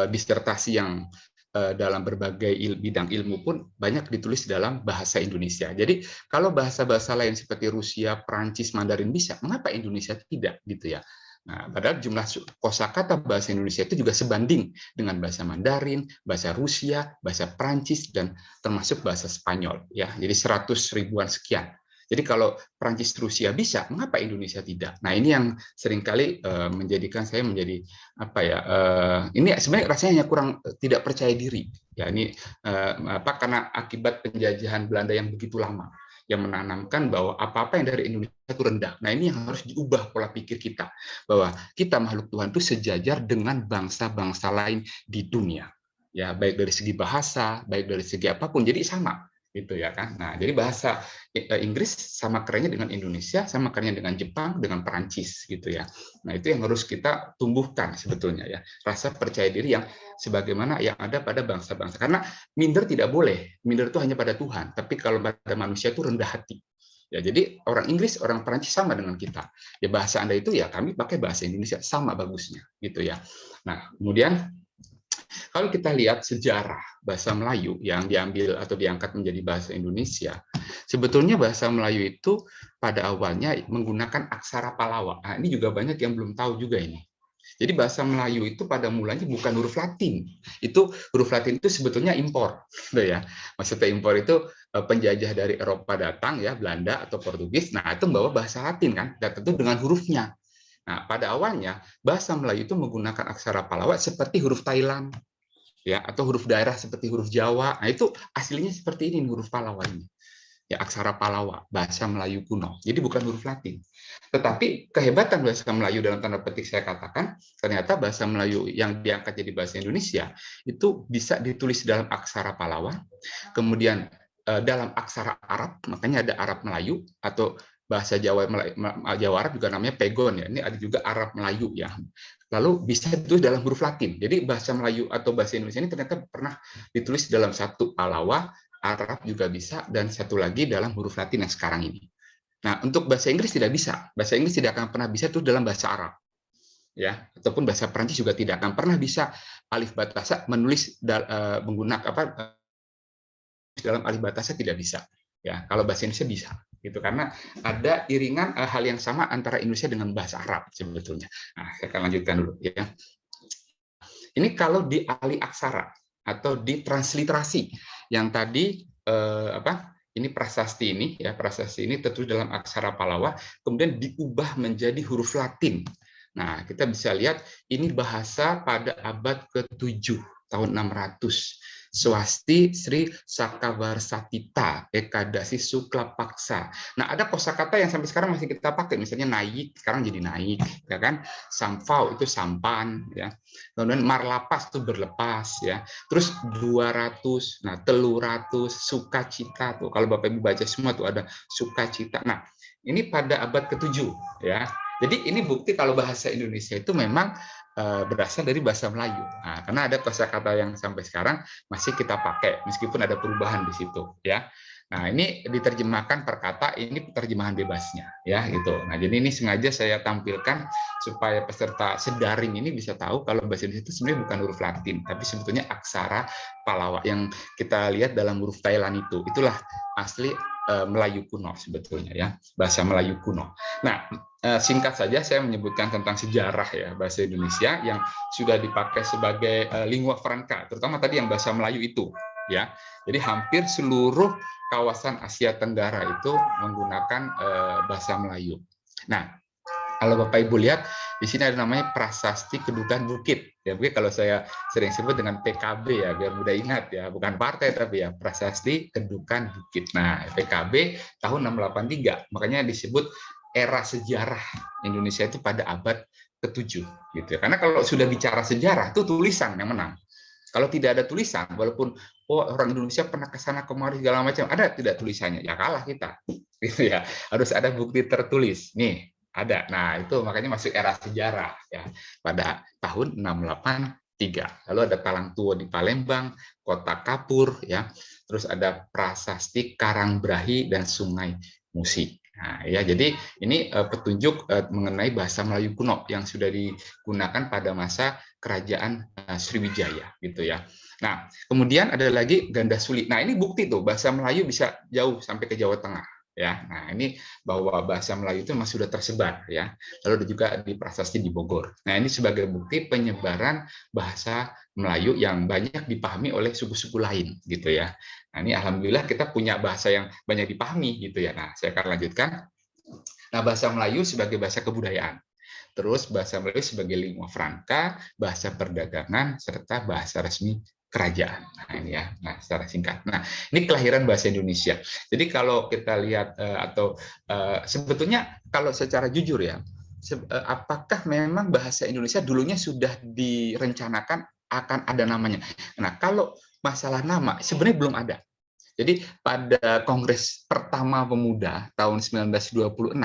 B: disertasi yang dalam berbagai bidang ilmu pun banyak ditulis dalam bahasa Indonesia. Jadi kalau bahasa-bahasa lain seperti Rusia, Prancis, Mandarin bisa, mengapa Indonesia tidak, gitu ya? Nah, padahal jumlah kosakata bahasa Indonesia itu juga sebanding dengan bahasa Mandarin, bahasa Rusia, bahasa Prancis, dan termasuk bahasa Spanyol, ya. Jadi 100 ribuan sekian. Jadi kalau Prancis, Rusia bisa, mengapa Indonesia tidak? Nah, ini yang seringkali menjadikan saya menjadi apa ya? Ini sebenarnya rasanya hanya kurang tidak percaya diri. Ya, ini karena akibat penjajahan Belanda yang begitu lama, yang menanamkan bahwa apa-apa yang dari Indonesia itu rendah. Nah, ini yang harus diubah pola pikir kita, bahwa kita makhluk Tuhan itu sejajar dengan bangsa-bangsa lain di dunia. Ya, baik dari segi bahasa, baik dari segi apapun, jadi sama. Gitu ya kan. Nah, jadi bahasa Inggris sama kerennya dengan Indonesia, sama kerennya dengan Jepang, dengan Perancis gitu ya. Nah, itu yang harus kita tumbuhkan sebetulnya ya. Rasa percaya diri yang sebagaimana yang ada pada bangsa-bangsa. Karena minder tidak boleh. Minder itu hanya pada Tuhan, tapi kalau pada manusia itu rendah hati. Ya, jadi orang Inggris, orang Perancis sama dengan kita. Ya, bahasa Anda itu ya kami pakai bahasa Indonesia sama bagusnya gitu ya. Nah, kemudian kalau kita lihat sejarah bahasa Melayu yang diambil atau diangkat menjadi bahasa Indonesia, sebetulnya bahasa Melayu itu pada awalnya menggunakan aksara Pallawa. Nah, ini juga banyak yang belum tahu juga ini. Jadi bahasa Melayu itu pada mulanya bukan huruf Latin. Itu huruf Latin itu sebetulnya impor, gitu ya. Maksudnya impor itu penjajah dari Eropa datang ya, Belanda atau Portugis. Nah, itu membawa bahasa Latin kan, dan tentu dengan hurufnya. Nah, pada awalnya bahasa Melayu itu menggunakan aksara Pallawa seperti huruf Thailand, ya, atau huruf daerah seperti huruf Jawa. Nah, itu aslinya seperti ini huruf Pallawa ini. Ya, aksara Pallawa, bahasa Melayu kuno. Jadi bukan huruf Latin. Tetapi kehebatan bahasa Melayu dalam tanda petik saya katakan, ternyata bahasa Melayu yang diangkat jadi bahasa Indonesia itu bisa ditulis dalam aksara Pallawa, kemudian dalam aksara Arab, makanya ada Arab Melayu, atau bahasa Jawa Arab juga namanya pegon ya. Ini ada juga Arab Melayu ya. Lalu bisa ditulis dalam huruf Latin. Jadi bahasa Melayu atau bahasa Indonesia ini ternyata pernah ditulis dalam satu Pallawa, Arab juga bisa, dan satu lagi dalam huruf Latin yang sekarang ini. Nah, untuk bahasa Inggris tidak bisa. Bahasa Inggris tidak akan pernah bisa itu dalam bahasa Arab. Ya, ataupun bahasa Perancis juga tidak akan pernah bisa alif batasa menulis menggunakan dalam alif batasa tidak bisa. Ya, kalau bahasa Indonesia bisa. Gitu, karena ada iringan hal yang sama antara Indonesia dengan bahasa Arab sebetulnya. Nah, saya akan lanjutkan dulu ya. Ini kalau di alih aksara atau di transliterasi yang tadi ini prasasti ini ya, prasasti ini tertulis dalam aksara Pallawa kemudian diubah menjadi huruf Latin. Nah, kita bisa lihat ini bahasa pada abad ke-7 tahun 600. Swasti Sri Sakavarsatita Ekadasi Sukla Paksa. Nah, ada kosakata yang sampai sekarang masih kita pakai, misalnya naik sekarang jadi naik, ya kan? Sampau itu sampan, ya. Kemudian marlapas itu berlepas, ya. Terus 200, nah teluratus, sukacita tuh. Kalau Bapak Ibu baca semua tuh ada sukacita. Nah, ini pada abad ke-7, ya. Jadi ini bukti kalau bahasa Indonesia itu memang berasal dari bahasa Melayu. Nah, karena ada kosakata yang sampai sekarang masih kita pakai meskipun ada perubahan di situ, ya. Nah, ini diterjemahkan per kata, ini terjemahan bebasnya, ya gitu. Nah, jadi ini sengaja saya tampilkan supaya peserta sedaring ini bisa tahu kalau bahasa Indonesia itu sebenarnya bukan huruf Latin, tapi sebetulnya aksara Palawa yang kita lihat dalam huruf Thailand itu. Itulah asli Melayu kuno sebetulnya, ya, bahasa Melayu kuno. Nah, singkat saja saya menyebutkan tentang sejarah ya bahasa Indonesia yang sudah dipakai sebagai lingua franca, terutama tadi yang bahasa Melayu itu, ya. Jadi hampir seluruh kawasan Asia Tenggara itu menggunakan bahasa Melayu. Nah, kalau Bapak Ibu lihat di sini ada namanya Prasasti Kedukan Bukit. Ya, mungkin kalau saya sering sebut dengan PKB ya, biar mudah ingat ya, bukan partai tapi ya Prasasti Kedukan Bukit. Nah, PKB tahun 683, makanya disebut era sejarah Indonesia itu pada abad ke-7 gitu ya. Karena kalau sudah bicara sejarah itu tulisan yang menang. Kalau tidak ada tulisan, walaupun orang Indonesia pernah ke sana kemari segala macam, ada tidak tulisannya, ya kalah kita. Gitu ya. Harus ada bukti tertulis. Nih, ada. Nah, itu makanya masuk era sejarah ya pada tahun 683. Lalu ada Talang Tua di Palembang, Kota Kapur ya. Terus ada Prasasti Karangbrahi dan Sungai Musi. Nah, ya, jadi ini petunjuk mengenai bahasa Melayu kuno yang sudah digunakan pada masa kerajaan Sriwijaya, gitu ya. Nah, kemudian ada lagi Ganda Suli. Nah, ini bukti tuh bahasa Melayu bisa jauh sampai ke Jawa Tengah, ya. Nah, ini bahwa bahasa Melayu itu masih sudah tersebar, ya. Lalu ada juga di prasasti di Bogor. Nah, ini sebagai bukti penyebaran bahasa Melayu yang banyak dipahami oleh suku-suku lain, gitu ya. Nah, ini alhamdulillah kita punya bahasa yang banyak dipahami gitu ya. Nah, saya akan lanjutkan. Nah, bahasa Melayu sebagai bahasa kebudayaan. Terus bahasa Melayu sebagai lingua franca, bahasa perdagangan serta bahasa resmi kerajaan. Nah, ini ya. Nah, secara singkat. Nah, ini kelahiran bahasa Indonesia. Jadi kalau kita lihat sebetulnya kalau secara jujur ya, apakah memang bahasa Indonesia dulunya sudah direncanakan akan ada namanya? Nah, kalau masalah nama sebenarnya belum ada. Jadi pada Kongres Pertama Pemuda tahun 1926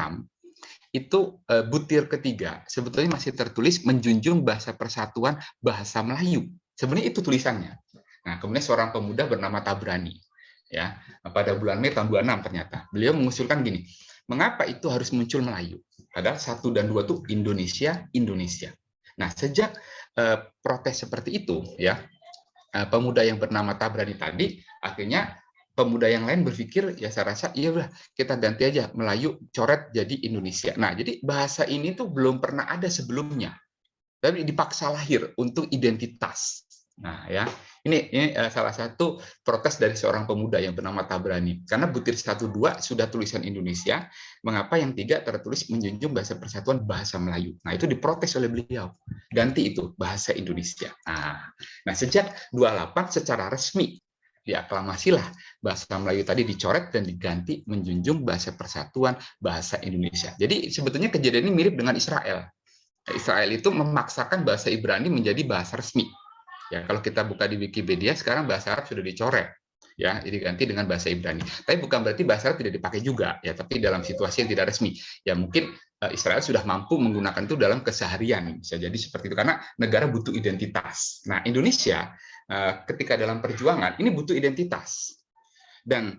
B: itu butir ketiga sebetulnya masih tertulis menjunjung bahasa persatuan bahasa Melayu. Sebenarnya itu tulisannya. Nah, kemudian seorang pemuda bernama Tabrani ya, pada bulan Mei tahun 26 ternyata beliau mengusulkan gini, mengapa itu harus muncul Melayu? Padahal 1 dan 2 itu Indonesia, Indonesia. Nah, sejak protes seperti itu ya, pemuda yang bernama Tabrani tadi, akhirnya pemuda yang lain berpikir, ya saya rasa, iya udah kita ganti aja Melayu, coret jadi Indonesia. Nah, jadi bahasa ini tuh belum pernah ada sebelumnya, tapi dipaksa lahir untuk identitas. Nah, ya, ini salah satu protes dari seorang pemuda yang bernama Tabrani. Karena butir 1-2 sudah tulisan Indonesia, mengapa yang 3 tertulis menjunjung bahasa persatuan bahasa Melayu? Nah, itu diprotes oleh beliau. Ganti itu bahasa Indonesia. Nah, sejak 28 secara resmi diaklamasilah bahasa Melayu tadi dicoret dan diganti menjunjung bahasa persatuan bahasa Indonesia. Jadi sebetulnya kejadian ini mirip dengan Israel. Israel itu memaksakan bahasa Ibrani menjadi bahasa resmi. Ya, kalau kita buka di Wikipedia sekarang bahasa Arab sudah dicoret, ya, diganti dengan bahasa Ibrani. Tapi bukan berarti bahasa Arab tidak dipakai juga, ya. Tapi dalam situasi yang tidak resmi, ya mungkin Israel sudah mampu menggunakan itu dalam keseharian, bisa jadi seperti itu karena negara butuh identitas. Nah, Indonesia ketika dalam perjuangan ini butuh identitas dan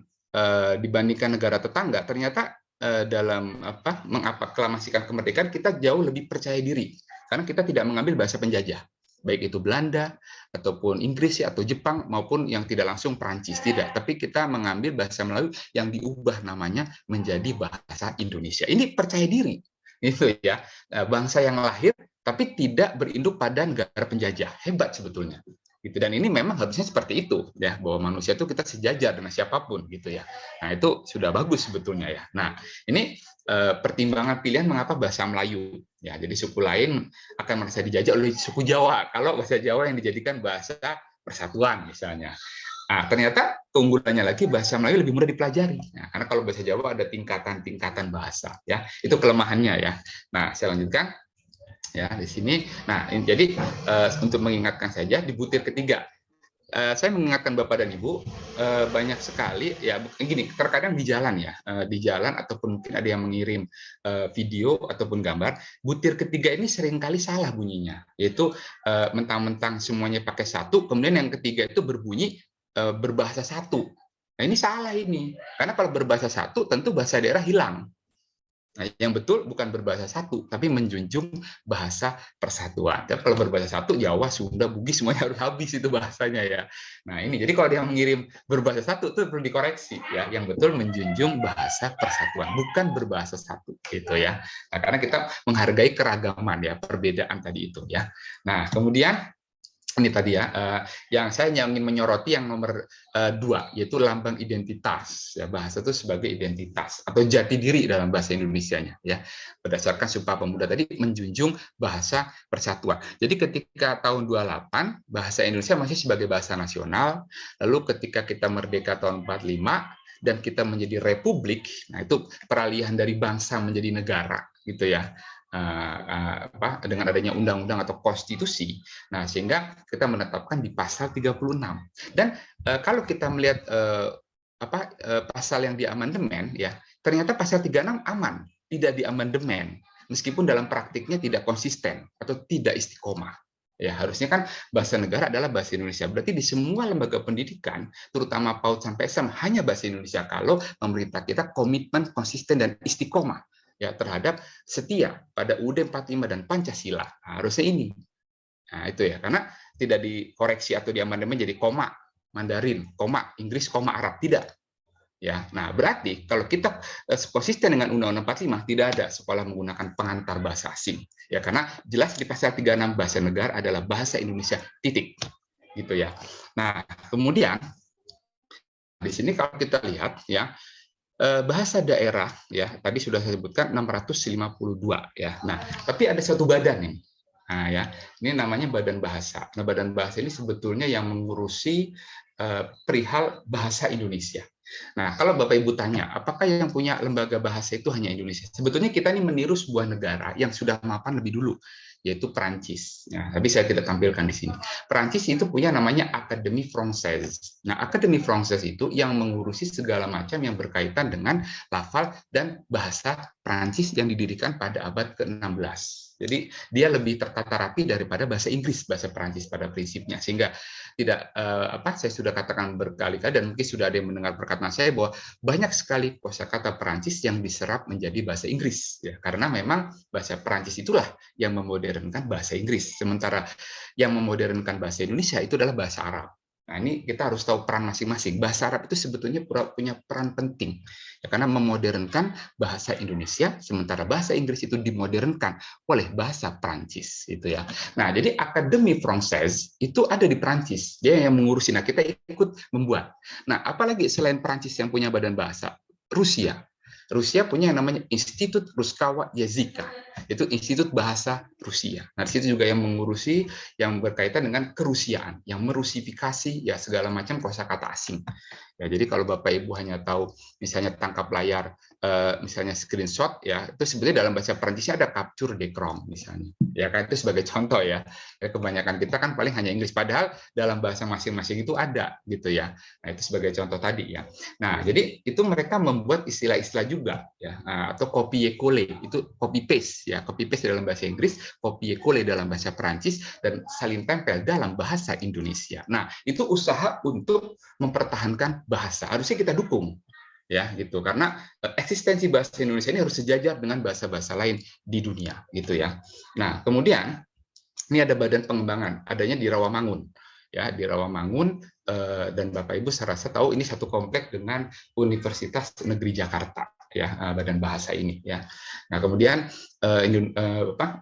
B: dibandingkan negara tetangga ternyata dalam mengaklamasikan kemerdekaan kita jauh lebih percaya diri karena kita tidak mengambil bahasa penjajah. Baik itu Belanda, ataupun Inggris ya, atau Jepang, maupun yang tidak langsung Perancis, tidak. Tapi kita mengambil bahasa Melayu yang diubah namanya menjadi bahasa Indonesia. Ini percaya diri, itu ya. Bangsa yang lahir, tapi tidak berinduk pada negara penjajah. Hebat sebetulnya. Gitu. Dan ini memang harusnya seperti itu, ya, bahwa manusia itu kita sejajar dengan siapapun, gitu ya. Nah, itu sudah bagus sebetulnya ya. Nah, ini pertimbangan pilihan mengapa bahasa Melayu. Ya, jadi suku lain akan merasa dijajah oleh suku Jawa. Kalau bahasa Jawa yang dijadikan bahasa persatuan misalnya. Nah, ternyata keunggulannya lagi bahasa Melayu lebih mudah dipelajari. Nah, karena kalau bahasa Jawa ada tingkatan-tingkatan bahasa. Ya, itu kelemahannya ya. Nah, saya lanjutkan. Ya, di sini. Nah, jadi untuk mengingatkan saja di butir ketiga saya mengingatkan Bapak dan Ibu, banyak sekali ya gini, terkadang di jalan ya, di jalan ataupun mungkin ada yang mengirim video ataupun gambar, butir ketiga ini seringkali salah bunyinya, yaitu mentang-mentang semuanya pakai satu, kemudian yang ketiga itu berbunyi berbahasa satu. Nah, ini salah ini, karena kalau berbahasa satu tentu bahasa daerah hilang. Nah, yang betul bukan berbahasa satu, tapi menjunjung bahasa persatuan. Dan kalau berbahasa satu, Jawa, Sunda, Bugis semuanya harus habis itu bahasanya ya. Nah ini, jadi kalau dia mengirim berbahasa satu itu perlu dikoreksi ya. Yang betul menjunjung bahasa persatuan, bukan berbahasa satu gitu ya. Nah, karena kita menghargai keragaman ya, perbedaan tadi itu ya. Nah kemudian ini tadi ya, yang saya ingin menyoroti yang nomor 2, yaitu lambang identitas. Ya, bahasa itu sebagai identitas atau jati diri dalam bahasa Indonesianya. Ya, berdasarkan Sumpah Pemuda tadi menjunjung bahasa persatuan. Jadi ketika tahun 28 bahasa Indonesia masih sebagai bahasa nasional, lalu ketika kita merdeka tahun 45 dan kita menjadi republik, nah itu peralihan dari bangsa menjadi negara, gitu ya. Dengan adanya undang-undang atau konstitusi, nah sehingga kita menetapkan di pasal 36. Dan kalau kita melihat pasal yang diamandemen, ya ternyata pasal 36 aman, tidak diamandemen, meskipun dalam praktiknya tidak konsisten atau tidak istiqomah. Ya harusnya kan bahasa negara adalah bahasa Indonesia. Berarti di semua lembaga pendidikan, terutama PAUD sampai SM, hanya bahasa Indonesia kalau pemerintah kita komitmen konsisten dan istiqomah ya terhadap setia pada UUD 45 dan Pancasila. Nah, harusnya ini. Nah, itu ya, karena tidak dikoreksi atau diamandemen jadi koma Mandarin, koma Inggris, koma Arab, tidak. Ya. Nah, berarti kalau kita konsisten dengan Undang-Undang 45 tidak ada sekolah menggunakan pengantar bahasa asing. Ya, karena jelas di pasal 36 bahasa negara adalah bahasa Indonesia titik. Gitu ya. Nah, kemudian di sini kalau kita lihat ya bahasa daerah ya tadi sudah saya sebutkan 652 ya. Nah, tapi ada satu badan nih. Nah, ya. Ini namanya Badan Bahasa. Nah, Badan Bahasa ini sebetulnya yang mengurusi perihal bahasa Indonesia. Nah, kalau Bapak Ibu tanya, apakah yang punya lembaga bahasa itu hanya Indonesia? Sebetulnya kita ini meniru sebuah negara yang sudah mapan lebih dulu, yaitu Perancis. Nah, tapi saya tidak tampilkan di sini. Perancis itu punya namanya Académie Française. Nah, Académie Française itu yang mengurusi segala macam yang berkaitan dengan lafal dan bahasa Perancis yang didirikan pada abad ke-16. Jadi dia lebih tertata rapi daripada bahasa Inggris, bahasa Perancis pada prinsipnya. Sehingga tidak saya sudah katakan berkali-kali dan mungkin sudah ada yang mendengar perkataan saya bahwa banyak sekali kosakata Perancis yang diserap menjadi bahasa Inggris ya, karena memang bahasa Perancis itulah yang memodernkan bahasa Inggris, sementara yang memodernkan bahasa Indonesia itu adalah bahasa Arab. Nah, ini kita harus tahu peran masing-masing. Bahasa Arab itu sebetulnya punya peran penting ya, karena memodernkan bahasa Indonesia, sementara bahasa Inggris itu dimodernkan oleh bahasa Perancis itu ya. Nah, jadi Académie Française itu ada di Perancis. Dia yang mengurusi. Nah, kita ikut membuat. Nah, apalagi selain Perancis yang punya badan bahasa, Rusia. Rusia punya yang namanya Institut Ruskawa Yazika, itu Institut Bahasa Rusia. Nah, di situ juga yang mengurusi yang berkaitan dengan kerusiaan, yang merusifikasi ya segala macam kosakata asing. Ya, jadi kalau Bapak Ibu hanya tahu misalnya tangkap layar, misalnya screenshot, ya itu sebenarnya dalam bahasa Perancisnya ada capture d'écran misalnya. Ya kan itu sebagai contoh ya. Kebanyakan kita kan paling hanya Inggris, padahal dalam bahasa masing-masing itu ada gitu ya. Nah, itu sebagai contoh tadi ya. Nah, jadi itu mereka membuat istilah-istilah juga ya, atau copier-coller, itu copy paste ya, copy paste dalam bahasa Inggris, copier-coller dalam bahasa Perancis dan salin tempel dalam bahasa Indonesia. Nah, itu usaha untuk mempertahankan bahasa. Harusnya kita dukung ya gitu, karena eksistensi bahasa Indonesia ini harus sejajar dengan bahasa-bahasa lain di dunia gitu ya. Nah, kemudian ini ada badan pengembangan, adanya di Rawamangun ya, di Rawamangun, dan Bapak Ibu saya rasa tahu ini satu komplek dengan Universitas Negeri Jakarta ya, badan bahasa ini ya. Nah, kemudian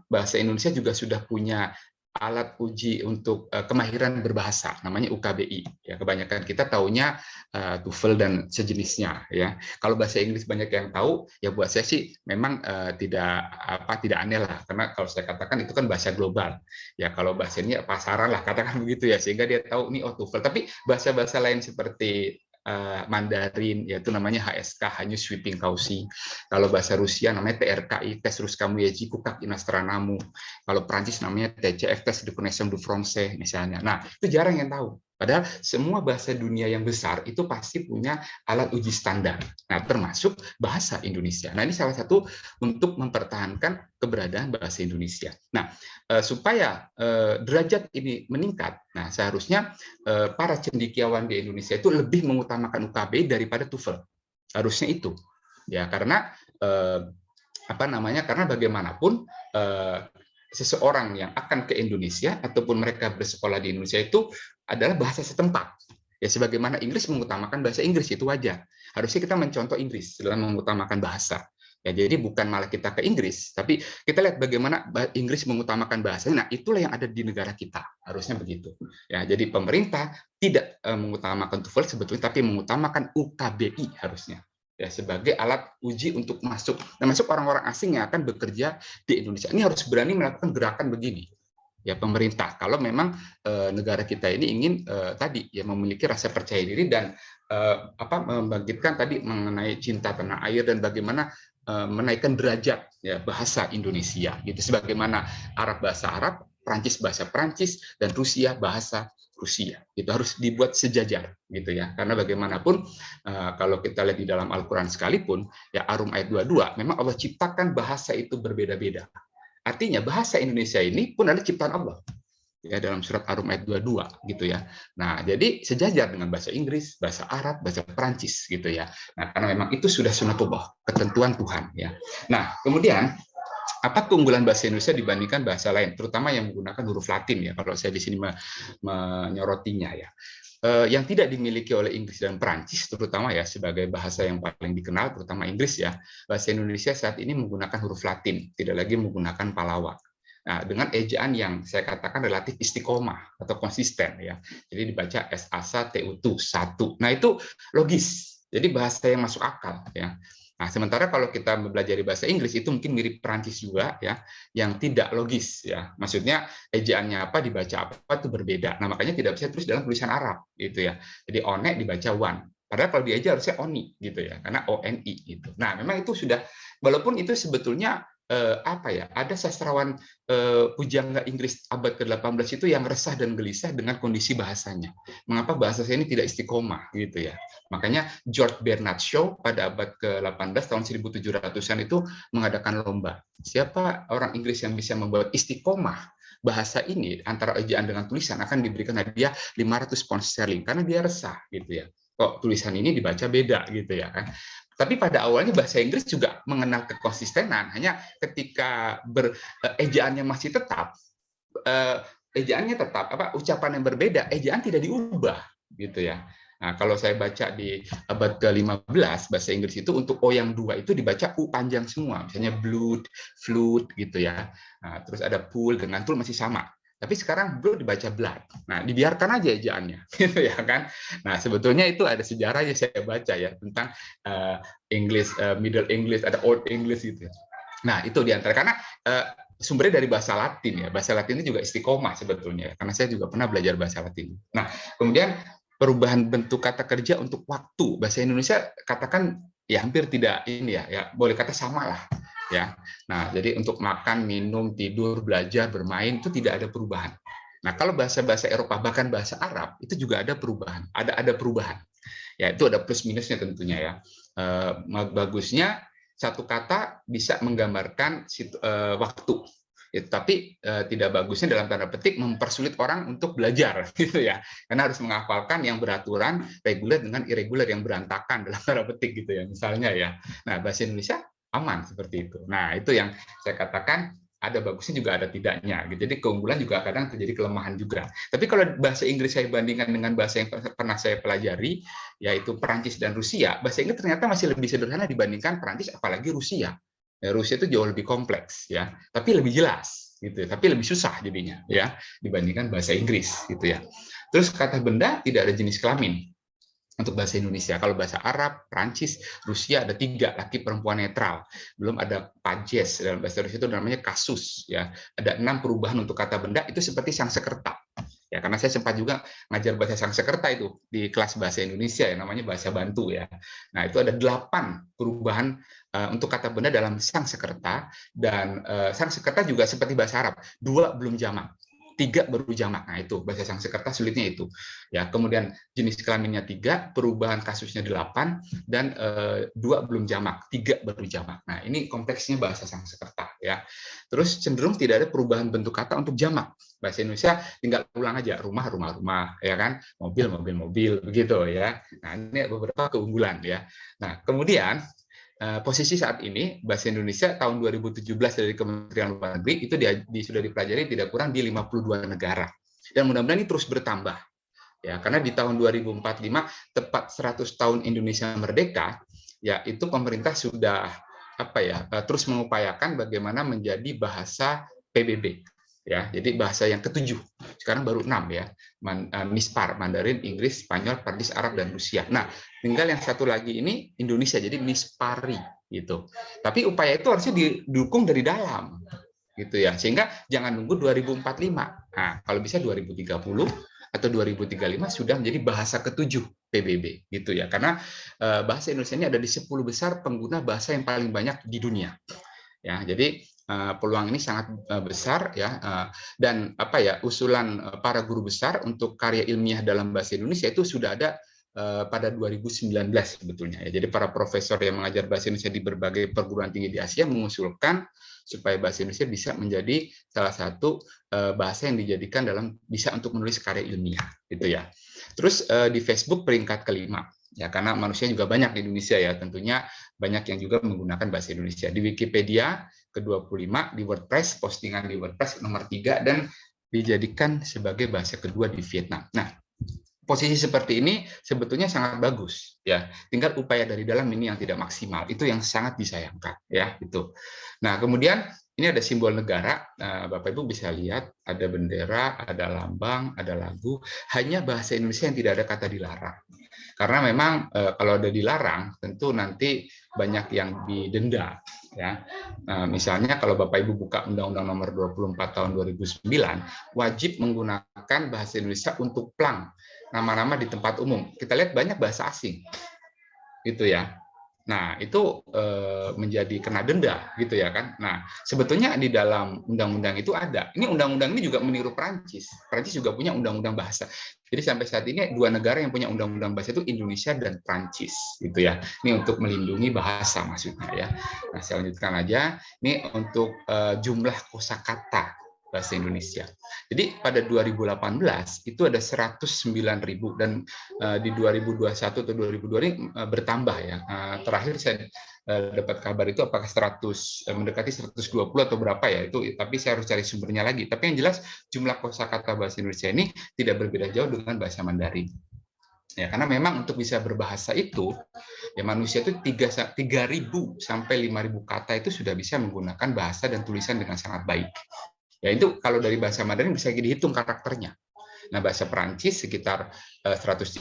B: bahasa Indonesia juga sudah punya alat uji untuk kemahiran berbahasa, namanya UKBI. Ya, kebanyakan kita taunya TOEFL dan sejenisnya. Ya, kalau bahasa Inggris banyak yang tahu, ya buat saya sih memang tidak aneh lah, karena kalau saya katakan itu kan bahasa global. Ya, kalau bahasa ini pasaran lah, katakan begitu ya, sehingga dia tahu nih TOEFL. Tapi bahasa-bahasa lain seperti Mandarin, yaitu namanya HSK, Hanyu Sweeping Kausi. Kalau bahasa Rusia namanya TRKI, Tes Ruskamu Yejiku Kak Inastranamu. Kalau Prancis namanya TCF, Tes de Connexion du Français misalnya. Nah, itu jarang yang tahu. Padahal semua bahasa dunia yang besar itu pasti punya alat uji standar. Nah, termasuk bahasa Indonesia. Nah, ini salah satu untuk mempertahankan keberadaan bahasa Indonesia. Nah, supaya derajat ini meningkat, nah seharusnya para cendekiawan di Indonesia itu lebih mengutamakan UKB daripada TOEFL. Harusnya itu. Ya, karena karena bagaimanapun seseorang yang akan ke Indonesia ataupun mereka bersekolah di Indonesia itu adalah bahasa setempat. Ya, sebagaimana Inggris mengutamakan bahasa Inggris, itu wajar. Harusnya kita mencontoh Inggris dalam mengutamakan bahasa. Ya, jadi bukan malah kita ke Inggris, tapi kita lihat bagaimana Inggris mengutamakan bahasa. Nah, itulah yang ada di negara kita. Harusnya begitu. Ya, jadi pemerintah tidak mengutamakan TOEFL sebetulnya, tapi mengutamakan UKBI harusnya. Ya, sebagai alat uji untuk masuk, termasuk orang-orang asing yang akan bekerja di Indonesia. Ini harus berani melakukan gerakan begini. Ya, pemerintah, kalau memang negara kita ini ingin tadi ya memiliki rasa percaya diri dan membangkitkan tadi mengenai cinta tanah air dan bagaimana menaikkan derajat ya bahasa Indonesia gitu, sebagaimana Arab bahasa Arab, Prancis bahasa Prancis, dan Rusia bahasa Rusia. Itu harus dibuat sejajar gitu ya, karena bagaimanapun kalau kita lihat di dalam Al-Quran sekalipun ya, Arum ayat 22, memang Allah ciptakan bahasa itu berbeda-beda. Artinya bahasa Indonesia ini pun adalah ciptaan Allah. Ya, dalam surat Arum ayat 22 gitu ya. Nah, jadi sejajar dengan bahasa Inggris, bahasa Arab, bahasa Perancis gitu ya. Nah, karena memang itu sudah sunatullah, ketentuan Tuhan ya. Nah, kemudian apa keunggulan bahasa Indonesia dibandingkan bahasa lain, terutama yang menggunakan huruf Latin ya, kalau saya di sini menyorotinya ya. Yang tidak dimiliki oleh Inggris dan Perancis, terutama ya sebagai bahasa yang paling dikenal, terutama Inggris ya, bahasa Indonesia saat ini menggunakan huruf Latin, tidak lagi menggunakan palawak. Nah, dengan ejaan yang saya katakan relatif istiqomah atau konsisten ya, jadi dibaca S-A-S-A T-U-T, satu. Nah, itu logis, jadi bahasa yang masuk akal ya. Nah, sementara kalau kita mempelajari bahasa Inggris itu mungkin mirip Perancis juga ya, yang tidak logis ya. Maksudnya ejaannya apa, dibaca apa itu berbeda. Nah, makanya tidak bisa terus dalam tulisan Arab gitu ya. Jadi one dibaca one. Padahal kalau dieja harusnya oni gitu ya, karena ONI gitu. Nah, memang itu sudah, walaupun itu sebetulnya ada sastrawan pujangga Inggris abad ke-18 itu yang resah dan gelisah dengan kondisi bahasanya. Mengapa bahasa saya ini tidak istiqomah gitu ya. Makanya George Bernard Shaw pada abad ke-18 tahun 1700-an itu mengadakan lomba. Siapa orang Inggris yang bisa membuat istiqomah bahasa ini antara ejaan dengan tulisan akan diberikan hadiah 500 pound sterling karena dia resah gitu ya. Kok tulisan ini dibaca beda gitu ya kan. Tapi pada awalnya bahasa Inggris juga mengenal kekonsistenan, hanya ketika ejaannya masih tetap, ucapan yang berbeda, ejaan tidak diubah gitu ya. Nah, kalau saya baca di abad ke-15 bahasa Inggris itu untuk O yang dua itu dibaca U panjang semua, misalnya blood, flute gitu ya. Nah, terus ada pool dengan tool masih sama. Tapi sekarang blood dibaca blood. Nah, dibiarkan aja ejaannya, gitu ya kan. Nah, sebetulnya itu ada sejarahnya saya baca ya tentang English, Middle English, ada Old English gitu. Nah, itu diantara karena sumbernya dari bahasa Latin ya. Bahasa Latin itu juga istiqomah sebetulnya, karena saya juga pernah belajar bahasa Latin. Nah, kemudian perubahan bentuk kata kerja untuk waktu, bahasa Indonesia katakan ya hampir tidak ini ya boleh kata sama lah. Ya, nah jadi untuk makan, minum, tidur, belajar, bermain itu tidak ada perubahan. Nah kalau bahasa-bahasa Eropa bahkan bahasa Arab itu juga ada perubahan, ada perubahan. Ya itu ada plus minusnya tentunya ya. Bagusnya satu kata bisa menggambarkan waktu, ya, tapi tidak bagusnya dalam tanda petik mempersulit orang untuk belajar gitu ya, karena harus menghafalkan yang beraturan, reguler dengan irregular yang berantakan dalam tanda petik gitu ya misalnya ya. Nah bahasa Indonesia aman seperti itu. Nah, itu yang saya katakan ada bagusnya juga ada tidaknya. Gitu. Jadi keunggulan juga kadang terjadi kelemahan juga. Tapi kalau bahasa Inggris saya bandingkan dengan bahasa yang pernah saya pelajari, yaitu Perancis dan Rusia, bahasa Inggris ternyata masih lebih sederhana dibandingkan Perancis, apalagi Rusia. Ya, Rusia itu jauh lebih kompleks, ya, tapi lebih jelas, gitu. Tapi lebih susah jadinya, ya, dibandingkan bahasa Inggris, gitu ya. Terus kata benda tidak ada jenis kelamin. Untuk bahasa Indonesia, kalau bahasa Arab, Prancis, Rusia ada 3, laki perempuan netral. Belum ada pajes, dalam bahasa Rusia itu namanya kasus. Ya, ada 6 perubahan untuk kata benda itu seperti Sangsekerta. Ya, karena saya sempat juga ngajar bahasa Sangsekerta itu di kelas bahasa Indonesia ya, namanya bahasa bantu ya. Nah itu ada 8 perubahan untuk kata benda dalam Sangsekerta dan Sangsekerta juga seperti bahasa Arab, 2 belum jamak. 3 baru jamak. Nah, itu bahasa Sanskerta sulitnya itu. Ya, kemudian jenis kelaminnya 3, perubahan kasusnya 8, dan 2 belum jamak, 3 baru jamak. Nah, ini kompleksnya bahasa Sanskerta ya. Terus cenderung tidak ada perubahan bentuk kata untuk jamak. Bahasa Indonesia tinggal ulang aja, rumah, rumah, ya kan, mobil, mobil, begitu ya. Nah, ini beberapa keunggulan ya. Nah, kemudian posisi saat ini bahasa Indonesia tahun 2017 dari Kementerian Luar Negeri itu sudah dipelajari tidak kurang di 52 negara. Dan mudah-mudahan ini terus bertambah. Ya, karena di tahun 2045 tepat 100 tahun Indonesia merdeka, ya itu pemerintah sudah terus mengupayakan bagaimana menjadi bahasa PBB. Ya, jadi bahasa yang ke-7. Sekarang baru 6 ya. MISPAR, Mandarin, Inggris, Spanyol, Prancis, Arab, dan Rusia. Nah, tinggal yang satu lagi ini Indonesia, jadi MISPARI gitu. Tapi upaya itu harusnya didukung dari dalam gitu ya. Sehingga jangan nunggu 2045. Nah, kalau bisa 2030 atau 2035 sudah menjadi bahasa ke-7 PBB gitu ya. Karena bahasa Indonesia ini ada di 10 besar pengguna bahasa yang paling banyak di dunia. Ya, jadi peluang ini sangat besar ya, dan usulan para guru besar untuk karya ilmiah dalam bahasa Indonesia itu sudah ada pada 2019 sebetulnya ya. Jadi para profesor yang mengajar bahasa Indonesia di berbagai perguruan tinggi di Asia mengusulkan supaya bahasa Indonesia bisa menjadi salah satu bahasa yang dijadikan bisa untuk menulis karya ilmiah gitu ya. Terus di Facebook peringkat kelima. Ya, karena manusia juga banyak di Indonesia ya, tentunya banyak yang juga menggunakan bahasa Indonesia. Di Wikipedia ke-25, di WordPress, postingan di WordPress nomor 3, dan dijadikan sebagai bahasa kedua di Vietnam. Nah, posisi seperti ini sebetulnya sangat bagus ya. Tinggal upaya dari dalam ini yang tidak maksimal. Itu yang sangat disayangkan ya, itu. Nah, kemudian ini ada simbol negara. Bapak Ibu bisa lihat ada bendera, ada lambang, ada lagu. Hanya bahasa Indonesia yang tidak ada kata dilarang. Karena memang kalau ada dilarang, tentu nanti banyak yang didenda. Ya, misalnya kalau Bapak Ibu buka Undang-Undang Nomor 24 Tahun 2009, wajib menggunakan bahasa Indonesia untuk plang nama-nama di tempat umum. Kita lihat banyak bahasa asing, gitu ya. Nah, itu menjadi kena denda, gitu ya kan. Nah, sebetulnya di dalam undang-undang itu ada. Ini undang-undang ini juga meniru Prancis. Prancis juga punya undang-undang bahasa. Jadi sampai saat ini 2 negara yang punya undang-undang bahasa itu Indonesia dan Prancis, gitu ya. Ini untuk melindungi bahasa maksudnya ya. Nah, saya lanjutkan aja. Ini untuk jumlah kosakata bahasa Indonesia. Jadi pada 2018 itu ada 109.000 dan di 2021 atau 2022 ini bertambah ya. Terakhir saya dapat kabar itu apakah mendekati 120 atau berapa ya itu, tapi saya harus cari sumbernya lagi. Tapi yang jelas jumlah kosakata bahasa Indonesia ini tidak berbeda jauh dengan bahasa Mandarin. Ya, karena memang untuk bisa berbahasa itu ya manusia itu 3.000 sampai 5.000 kata itu sudah bisa menggunakan bahasa dan tulisan dengan sangat baik. Ya itu kalau dari bahasa Mandarin bisa dihitung karakternya. Nah, bahasa Perancis sekitar 130,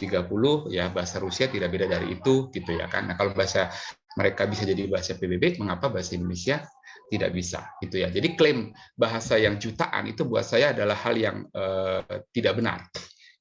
B: ya bahasa Rusia tidak beda dari itu gitu ya kan. Nah, kalau bahasa mereka bisa jadi bahasa PBB, mengapa bahasa Indonesia tidak bisa gitu ya. Jadi klaim bahasa yang jutaan itu buat saya adalah hal yang tidak benar.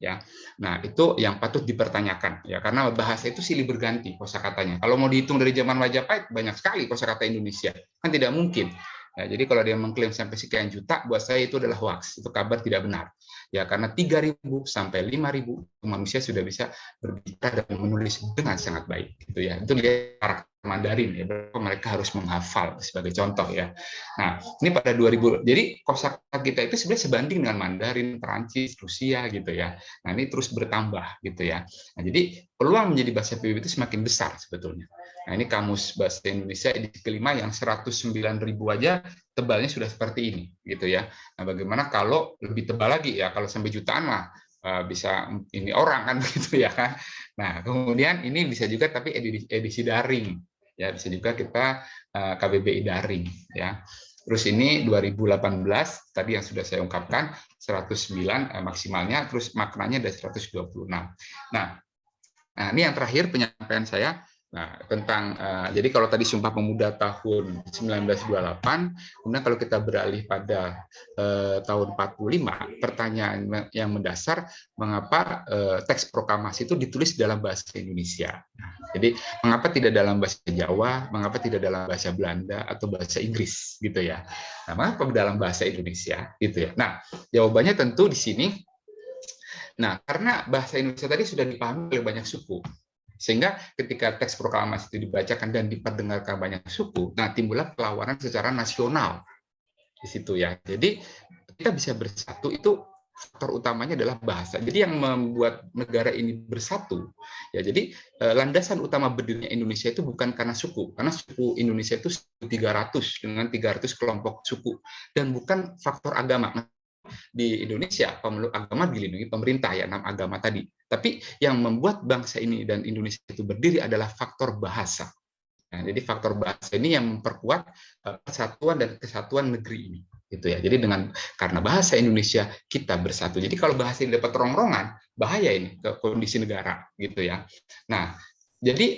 B: Ya, nah itu yang patut dipertanyakan ya, karena bahasa itu silih berganti kosakatanya. Kalau mau dihitung dari zaman Majapahit banyak sekali kosakata Indonesia, kan tidak mungkin. Ya, jadi kalau dia mengklaim sampai sekian juta, buat saya itu adalah hoax, itu kabar tidak benar. Ya, karena 3.000 sampai 5.000 manusia sudah bisa berbicara dan menulis dengan sangat baik, gitu ya. Itu lihat karakter Mandarin ya, berapa mereka harus menghafal sebagai contoh ya. Nah, ini pada 2000, jadi kosakata kita itu sebenarnya sebanding dengan Mandarin, Perancis, Rusia gitu ya. Nah, ini terus bertambah gitu ya. Nah, jadi peluang menjadi bahasa PBB itu semakin besar sebetulnya. Nah, ini kamus bahasa Indonesia edisi kelima yang 109.000 aja tebalnya sudah seperti ini gitu ya. Nah, bagaimana kalau lebih tebal lagi ya, kalau sampai jutaan mah bisa ini orang kan begitu ya kan. Nah, kemudian ini bisa juga tapi edisi daring ya, bisa juga kita KBBI daring ya. Terus ini 2018 tadi yang sudah saya ungkapkan 109 maksimalnya, terus maknanya ada 126. Nah, ini yang terakhir penyampaian saya. Nah, tentang jadi kalau tadi Sumpah Pemuda tahun 1928, kemudian kalau kita beralih pada tahun 45, pertanyaan yang mendasar mengapa teks proklamasi itu ditulis dalam bahasa Indonesia. Jadi mengapa tidak dalam bahasa Jawa, mengapa tidak dalam bahasa Belanda atau bahasa Inggris gitu ya? Nah, mengapa dalam bahasa Indonesia gitu ya? Nah, jawabannya tentu di sini. Nah, karena bahasa Indonesia tadi sudah dipahami oleh banyak suku. Sehingga ketika teks proklamasi itu dibacakan dan diperdengarkan banyak suku, nah timbullah perlawanan secara nasional di situ ya. Jadi kita bisa bersatu itu faktor utamanya adalah bahasa. Jadi yang membuat negara ini bersatu, ya jadi landasan utama berdirinya Indonesia itu bukan karena suku, karena suku Indonesia itu 300 dengan 300 kelompok suku, dan bukan faktor agama. Di Indonesia pemeluk agama dilindungi pemerintah ya, 6 agama tadi. Tapi yang membuat bangsa ini dan Indonesia itu berdiri adalah faktor bahasa. Nah, jadi faktor bahasa ini yang memperkuat persatuan dan kesatuan negeri ini, gitu ya. Jadi karena bahasa Indonesia kita bersatu. Jadi kalau bahasa ini dapat rongrongan, bahaya ini ke kondisi negara, gitu ya. Nah, jadi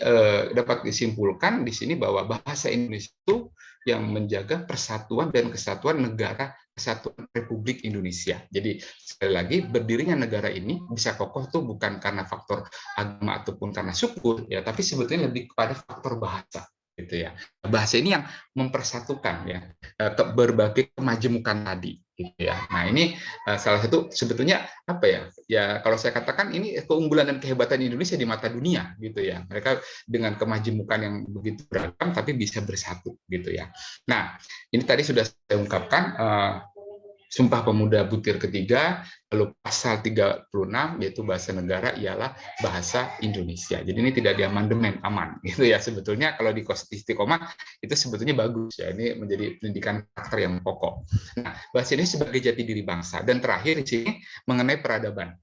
B: dapat disimpulkan di sini bahwa bahasa Indonesia itu yang menjaga persatuan dan kesatuan negara, kesatuan Republik Indonesia. Jadi sekali lagi berdirinya negara ini bisa kokoh tuh bukan karena faktor agama ataupun karena suku ya, tapi sebetulnya lebih kepada faktor bahasa gitu ya. Bahasa ini yang mempersatukan ya berbagai kemajemukan tadi gitu ya. Nah, ini salah satu sebetulnya apa ya? Ya kalau saya katakan ini keunggulan dan kehebatan Indonesia di mata dunia gitu ya. Mereka dengan kemajemukan yang begitu beragam tapi bisa bersatu gitu ya. Nah, ini tadi sudah saya ungkapkan Sumpah Pemuda butir ketiga, lalu pasal 36 yaitu bahasa negara ialah bahasa Indonesia. Jadi ini tidak diamandemen, aman gitu ya. Sebetulnya kalau di istiqomah itu sebetulnya bagus ya. Ini menjadi pendidikan karakter yang pokok. Nah, bahasa ini sebagai jati diri bangsa. Dan terakhir di sini mengenai peradaban.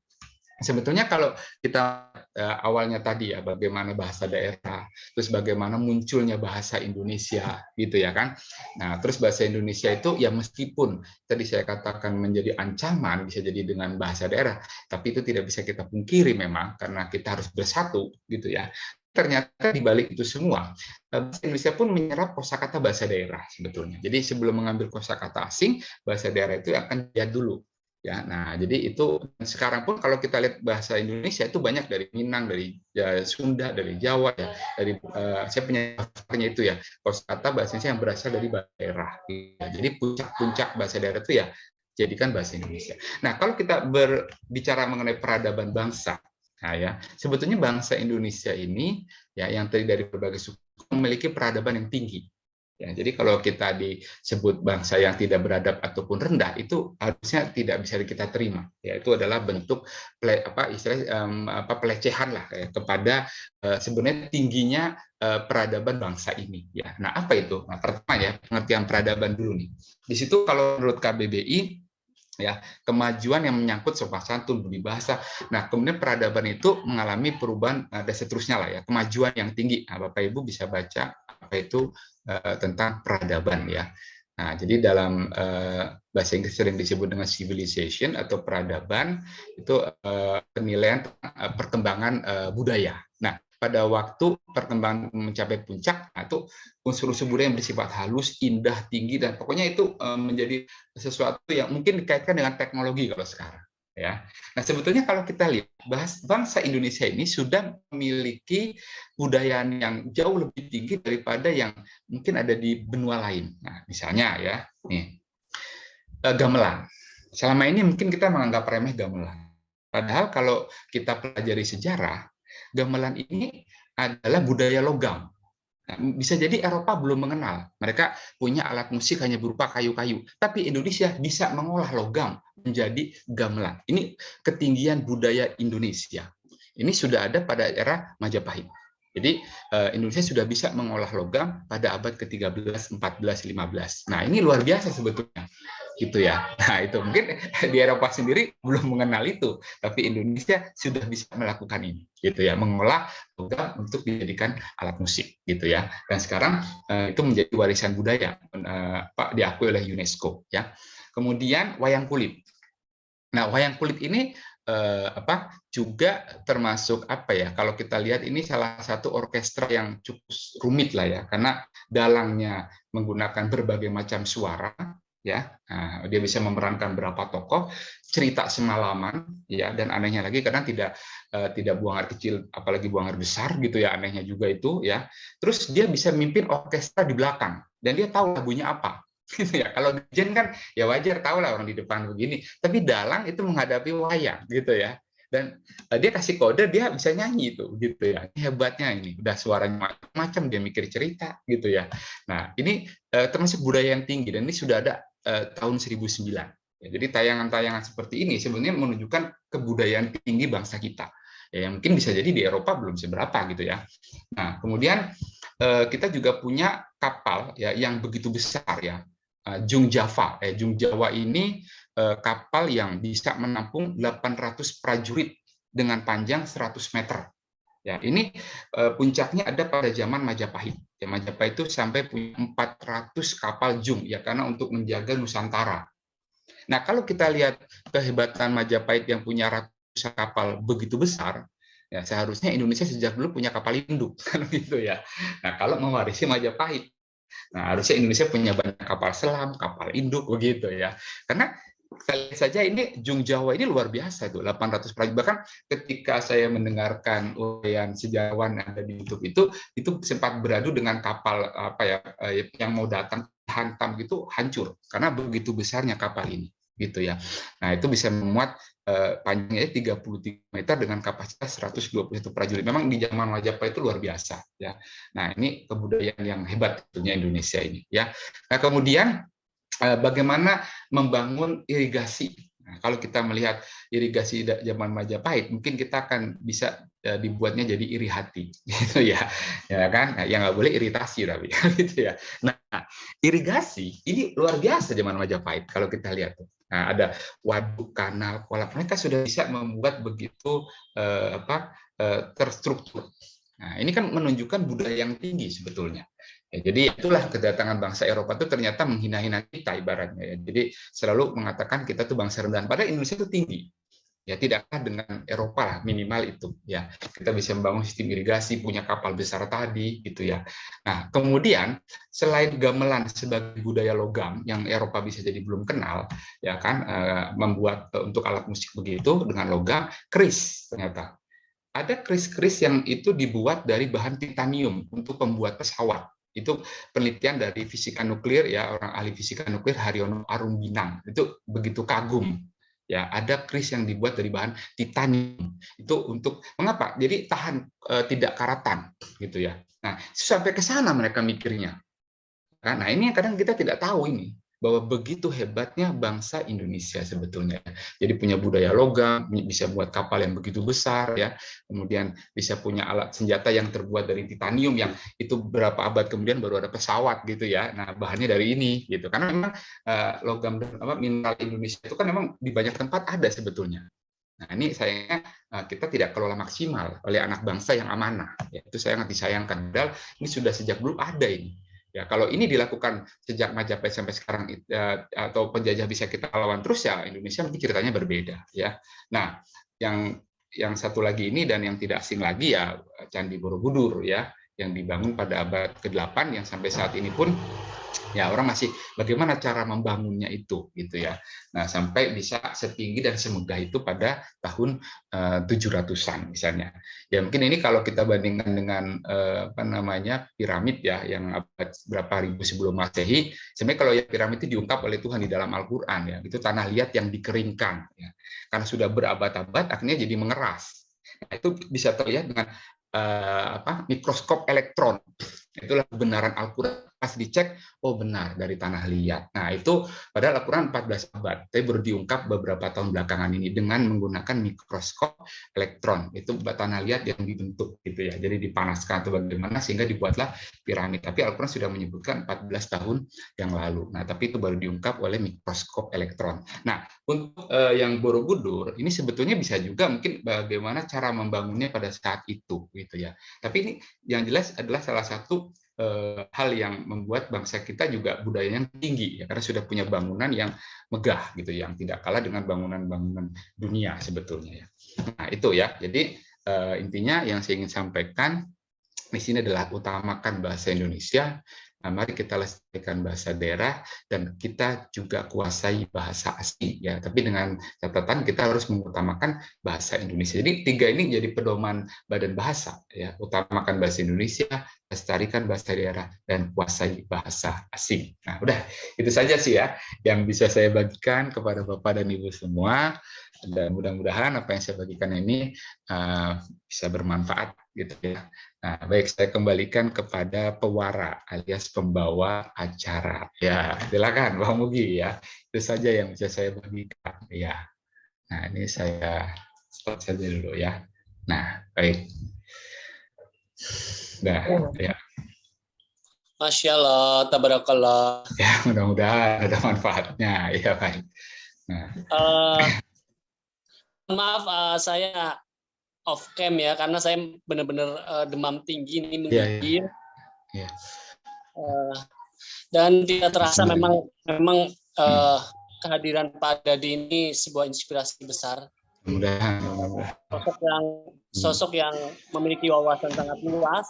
B: Sebetulnya kalau kita awalnya tadi ya bagaimana bahasa daerah, terus bagaimana munculnya bahasa Indonesia gitu ya kan. Nah, terus bahasa Indonesia itu ya meskipun tadi saya katakan menjadi ancaman bisa jadi dengan bahasa daerah, tapi itu tidak bisa kita pungkiri memang karena kita harus bersatu gitu ya. Ternyata di balik itu semua, bahasa Indonesia pun menyerap kosakata bahasa daerah sebetulnya. Jadi sebelum mengambil kosakata asing, bahasa daerah itu akan dilihat dulu. Ya, nah jadi itu sekarang pun kalau kita lihat bahasa Indonesia itu banyak dari Minang, dari Sunda, dari Jawa ya, dari saya punya daftarnya itu ya, kosakata bahasa Indonesia yang berasal dari bahasa daerah. Ya, jadi puncak-puncak bahasa daerah itu ya jadikan bahasa Indonesia. Nah, kalau kita berbicara mengenai peradaban bangsa, nah ya sebetulnya bangsa Indonesia ini ya yang terdiri dari berbagai suku memiliki peradaban yang tinggi. Ya, jadi kalau kita disebut bangsa yang tidak beradab ataupun rendah itu harusnya tidak bisa kita terima. Ya, itu adalah bentuk pelecehan lah ya, kepada sebenarnya tingginya peradaban bangsa ini. Ya, nah apa itu? Nah, pertama ya pengertian peradaban dulu nih. Di situ kalau menurut KBBI ya kemajuan yang menyangkut sopan santun, budi bahasa. Nah kemudian peradaban itu mengalami perubahan dan seterusnya lah ya kemajuan yang tinggi. Nah, Bapak Ibu bisa baca apa itu tentang peradaban ya. Nah, jadi dalam bahasa Inggris sering disebut dengan civilization atau peradaban itu penilaian perkembangan budaya. Nah, pada waktu perkembangan mencapai puncak, itu unsur-unsur budaya yang bersifat halus, indah, tinggi, dan pokoknya itu menjadi sesuatu yang mungkin dikaitkan dengan teknologi kalau sekarang. Ya, nah sebetulnya kalau kita lihat bangsa Indonesia ini sudah memiliki budaya yang jauh lebih tinggi daripada yang mungkin ada di benua lain. Nah, misalnya ya, nih gamelan. Selama ini mungkin kita menganggap remeh gamelan. Padahal kalau kita pelajari sejarah, gamelan ini adalah budaya logam. Nah, bisa jadi Eropa belum mengenal. Mereka punya alat musik hanya berupa kayu-kayu. Tapi Indonesia bisa mengolah logam menjadi gamelan. Ini ketinggian budaya Indonesia. Ini sudah ada pada era Majapahit. Jadi Indonesia sudah bisa mengolah logam pada abad ke-13, 14, 15. Nah, ini luar biasa sebetulnya. Gitu ya. Nah, itu mungkin di Eropa sendiri belum mengenal itu, tapi Indonesia sudah bisa melakukan ini, gitu ya, mengolah logam untuk dijadikan alat musik, gitu ya. Dan sekarang itu menjadi warisan budaya, diakui oleh UNESCO, ya. Kemudian wayang kulit. Nah, wayang kulit ini juga termasuk apa ya? Kalau kita lihat ini salah satu orkestra yang cukup rumit lah ya, karena dalangnya menggunakan berbagai macam suara. ya. Nah, dia bisa memerankan berapa tokoh, cerita semalaman, ya. Dan anehnya lagi kadang tidak buang air kecil, apalagi buang air besar gitu ya. Anehnya juga itu, ya. Terus dia bisa mimpin orkestra di belakang, dan dia tahu lagunya apa. Gitu ya. Kalau Dirjen kan ya wajar tahu lah orang di depan begini, tapi dalang itu menghadapi wayang gitu ya. Dan dia kasih kode, dia bisa nyanyi itu gitu ya. Ini hebatnya, ini udah suaranya macam-macam, dia mikir cerita gitu ya. Nah, ini termasuk budaya yang tinggi, dan ini sudah ada tahun 1009. Ya, jadi tayangan-tayangan seperti ini sebenarnya menunjukkan kebudayaan tinggi bangsa kita. Ya, yang mungkin bisa jadi di Eropa belum seberapa gitu ya. Nah, kemudian kita juga punya kapal ya yang begitu besar ya. Jung Java. Jung Jawa ini kapal yang bisa menampung 800 prajurit dengan panjang 100 meter. Ya, ini puncaknya ada pada zaman Majapahit. Ya, Majapahit itu sampai punya 400 kapal Jung ya, karena untuk menjaga Nusantara. Nah, kalau kita lihat kehebatan Majapahit yang punya ratusan kapal begitu besar, ya seharusnya Indonesia sejak dulu punya kapal induk kan gitu ya. Nah, kalau mewarisi Majapahit, nah, harusnya Indonesia punya banyak kapal selam, kapal induk begitu ya. Karena kita lihat saja ini Jung Jawa ini luar biasa itu, 800 prajurit. Bahkan ketika saya mendengarkan uraian sejarawan ada di YouTube itu sempat beradu dengan kapal apa ya yang mau datang hantam gitu, hancur karena begitu besarnya kapal ini gitu ya. Nah, itu bisa memuat panjangnya 33 meter dengan kapasitas 121 prajurit. Memang di zaman Majapahit itu luar biasa ya. Nah, ini kebudayaan yang hebat tentunya Indonesia ini ya. Nah, kemudian bagaimana membangun irigasi. Nah, kalau kita melihat irigasi zaman Majapahit, mungkin kita akan bisa dibuatnya jadi iri hati gitu ya. Ya kan? Nah, yang nggak boleh iritasi tapi gitu ya. Nah, irigasi ini luar biasa zaman Majapahit kalau kita lihat. Nah, ada waduk, kanal, kolam. Mereka sudah bisa membuat begitu terstruktur. Nah, ini kan menunjukkan budaya yang tinggi sebetulnya. Ya, jadi itulah kedatangan bangsa Eropa itu ternyata menghina-hina kita ibaratnya. Ya. Jadi selalu mengatakan kita tuh bangsa rendahan. Padahal Indonesia itu tinggi. Ya tidakkah dengan Eropa lah, minimal itu. Ya kita bisa membangun sistem irigasi, punya kapal besar tadi, gitu ya. Nah kemudian selain gamelan sebagai budaya logam yang Eropa bisa jadi belum kenal, ya kan, membuat untuk alat musik begitu dengan logam, keris ternyata. Ada keris-keris yang itu dibuat dari bahan titanium untuk pembuat pesawat. Itu penelitian dari fisika nuklir ya, orang ahli fisika nuklir Haryono Arumbinang. Itu begitu kagum. Ya, ada keris yang dibuat dari bahan titanium. Itu untuk mengapa? Jadi tahan tidak karatan gitu ya. Nah, sampai ke sana mereka mikirnya. Nah, ini yang kadang kita tidak tahu ini, bahwa begitu hebatnya bangsa Indonesia sebetulnya. Jadi punya budaya logam, bisa buat kapal yang begitu besar ya. Kemudian bisa punya alat senjata yang terbuat dari titanium yang itu berapa abad kemudian baru ada pesawat gitu ya. Nah, bahannya dari ini gitu. Karena memang logam dan mineral Indonesia itu kan memang di banyak tempat ada sebetulnya. Nah, ini sayangnya kita tidak kelola maksimal oleh anak bangsa yang amanah. Ya, itu sangat disayangkan. Padahal ini sudah sejak dulu ada ini. Ya, kalau ini dilakukan sejak Majapahit sampai sekarang atau penjajah bisa kita lawan terus ya Indonesia mungkin ceritanya berbeda ya. Nah, yang satu lagi ini dan yang tidak asing lagi ya Candi Borobudur ya yang dibangun pada abad ke-8 yang sampai saat ini pun ya orang masih bagaimana cara membangunnya itu gitu ya. Nah, sampai bisa setinggi dan semegah itu pada tahun 700-an misalnya. Ya mungkin ini kalau kita bandingkan dengan piramid ya yang abad berapa ribu sebelum Masehi, sebenarnya kalau ya piramid itu diungkap oleh Tuhan di dalam Al-Qur'an ya. Itu tanah liat yang dikeringkan ya. Karena sudah berabad-abad akhirnya jadi mengeras. Nah, itu bisa terlihat dengan mikroskop elektron. Itulah kebenaran Al-Qur'an. Pas dicek, oh benar dari tanah liat. Nah itu padahal Al-Qur'an 14 abad, tapi baru diungkap beberapa tahun belakangan ini dengan menggunakan mikroskop elektron. Itu tanah liat yang dibentuk gitu ya. Jadi dipanaskan atau bagaimana sehingga dibuatlah piramid. Tapi Al-Qur'an sudah menyebutkan 14 tahun yang lalu. Nah tapi itu baru diungkap oleh mikroskop elektron. Nah untuk yang Borobudur ini sebetulnya bisa juga mungkin bagaimana cara membangunnya pada saat itu gitu ya. Tapi ini yang jelas adalah salah satu hal yang membuat bangsa kita juga budayanya tinggi ya karena sudah punya bangunan yang megah gitu yang tidak kalah dengan bangunan-bangunan dunia sebetulnya ya. Nah itu ya. Jadi intinya yang saya ingin sampaikan di sini adalah utamakan bahasa Indonesia Nah, mari kita lestarikan bahasa daerah dan kita juga kuasai bahasa asing ya. Tapi dengan catatan kita harus mengutamakan bahasa Indonesia. Jadi 3 ini jadi pedoman Badan Bahasa ya. Utamakan bahasa Indonesia, lestarikan bahasa daerah dan kuasai bahasa asing. Nah, udah itu saja sih ya yang bisa saya bagikan kepada Bapak dan Ibu semua. Dan mudah-mudahan apa yang saya bagikan ini bisa bermanfaat gitu ya. Nah, baik, saya kembalikan kepada pewara alias pembawa acara. Ya, silakan Bang Mugi ya. Itu saja yang bisa saya bagikan ya. Nah, ini saya stop saja dulu ya. Nah, baik. Nah, ya.
G: Masya Allah, tabarakallah.
B: Ya, mudah-mudahan ada manfaatnya. Ya, baik. Nah.
G: Maaf, saya off cam ya, karena saya benar-benar demam tinggi ini menggigil.
B: Yeah.
G: Dan tidak terasa memang kehadiran Pak Dadi ini sebuah inspirasi besar.
B: Mudah-mudahan.
G: Sosok yang memiliki wawasan sangat luas.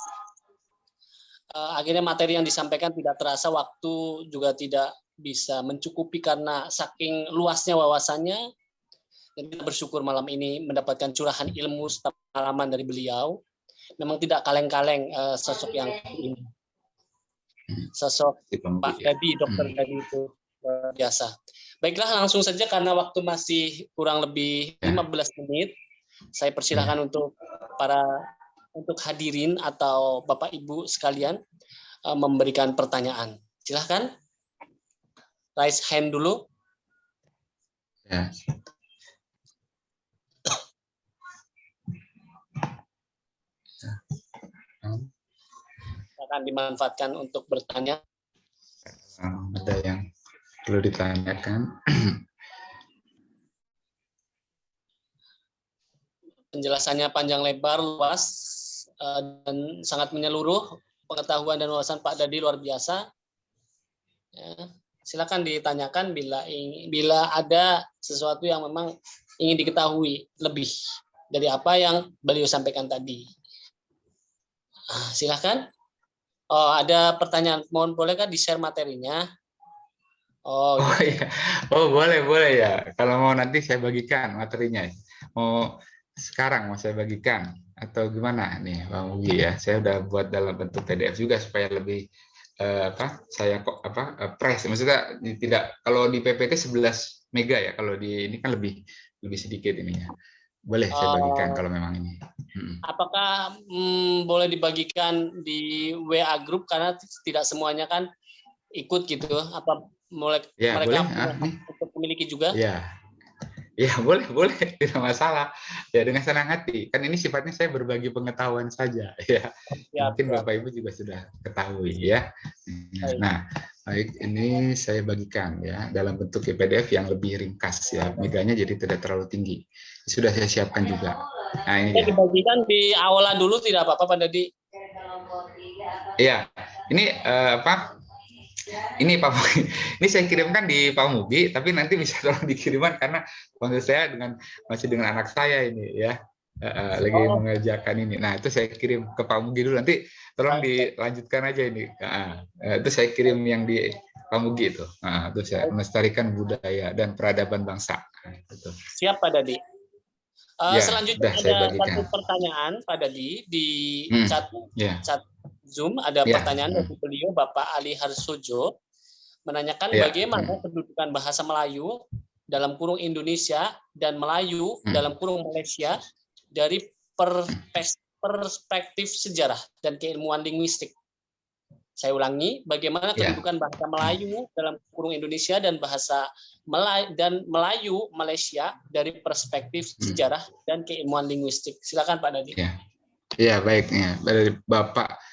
G: Akhirnya materi yang disampaikan tidak terasa, waktu juga tidak bisa mencukupi karena saking luasnya wawasannya. Dan kita bersyukur malam ini mendapatkan curahan ilmu serta pengalaman dari beliau. Memang tidak kaleng-kaleng sosok yang ini. Sosok Pak Dadi, Dr. Dadi itu luar biasa. Baiklah, langsung saja karena waktu masih kurang lebih 15 menit. Saya persilahkan untuk hadirin atau Bapak Ibu sekalian memberikan pertanyaan. Silahkan. Raise hand dulu.
B: Ya.
G: Akan dimanfaatkan untuk bertanya.
B: Ada yang perlu ditanyakan?
G: Penjelasannya panjang lebar, luas, dan sangat menyeluruh. Pengetahuan dan wawasan Pak Dadi luar biasa. Ya, silakan ditanyakan bila ada sesuatu yang memang ingin diketahui lebih dari apa yang beliau sampaikan tadi. Silakan. Oh, ada pertanyaan. Mohon bolehkah di-share materinya?
B: Iya. Boleh ya. Kalau mau nanti saya bagikan materinya. Mau sekarang mau saya bagikan atau gimana nih Bang Mugi ya? Saya udah buat dalam bentuk PDF juga supaya lebih press. Maksudnya tidak, kalau di PPT 11 mega ya, kalau di ini kan lebih sedikit ininya. Boleh saya bagikan kalau memang ini.
G: Apakah boleh dibagikan di WA group karena tidak semuanya kan ikut gitu? Apa
B: ya,
G: mereka
B: boleh,
G: untuk memiliki juga?
B: Ya boleh, tidak masalah. Ya dengan senang hati. Kan ini sifatnya saya berbagi pengetahuan saja ya. Mungkin Bapak Ibu juga sudah ketahui ya. Nah, baik, ini saya bagikan ya dalam bentuk PDF yang lebih ringkas ya. Meganya jadi tidak terlalu tinggi. Sudah saya siapkan juga. Nah, ini ya.
G: Dibagikan di aula dulu tidak apa-apa Pak Dadi.
B: Iya. Ini Ini Pak Mugi, ini saya kirimkan di Pak Mugi, tapi nanti bisa tolong dikirimkan karena menurut saya masih dengan anak saya ini ya, lagi mengerjakan ini. Nah itu saya kirim ke Pak Mugi dulu, nanti tolong dilanjutkan aja ini. Itu saya kirim yang di Pak Mugi itu. Itu saya melestarikan budaya dan peradaban bangsa.
G: Siap Pak Dadi. Selanjutnya ada satu pertanyaan Pak Dadi di chat Zoom, ada pertanyaan dari beliau Bapak Ali Harsojo menanyakan bagaimana kedudukan bahasa Melayu dalam kurung Indonesia dan Melayu dalam kurung Malaysia dari perspektif sejarah dan keilmuan linguistik. Saya ulangi, bagaimana kedudukan bahasa Melayu dalam kurung Indonesia dan bahasa Melayu Malaysia dari perspektif sejarah dan keilmuan linguistik. Silakan Pak Dadi.
B: Ya, baik ya. Dari Bapak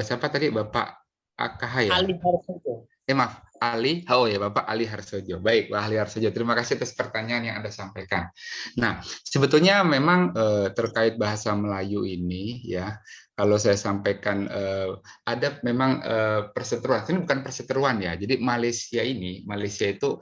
B: siapa tadi, Bapak AKH ya?
G: Ali Harsojo.
B: Maaf, Ali. Ya, Bapak Ali Harsojo. Baik, Pak Ali Harsojo. Terima kasih atas pertanyaan yang Anda sampaikan. Nah, sebetulnya memang terkait bahasa Melayu ini ya, kalau saya sampaikan ada memang perseteruan. Ini bukan perseteruan ya. Jadi Malaysia itu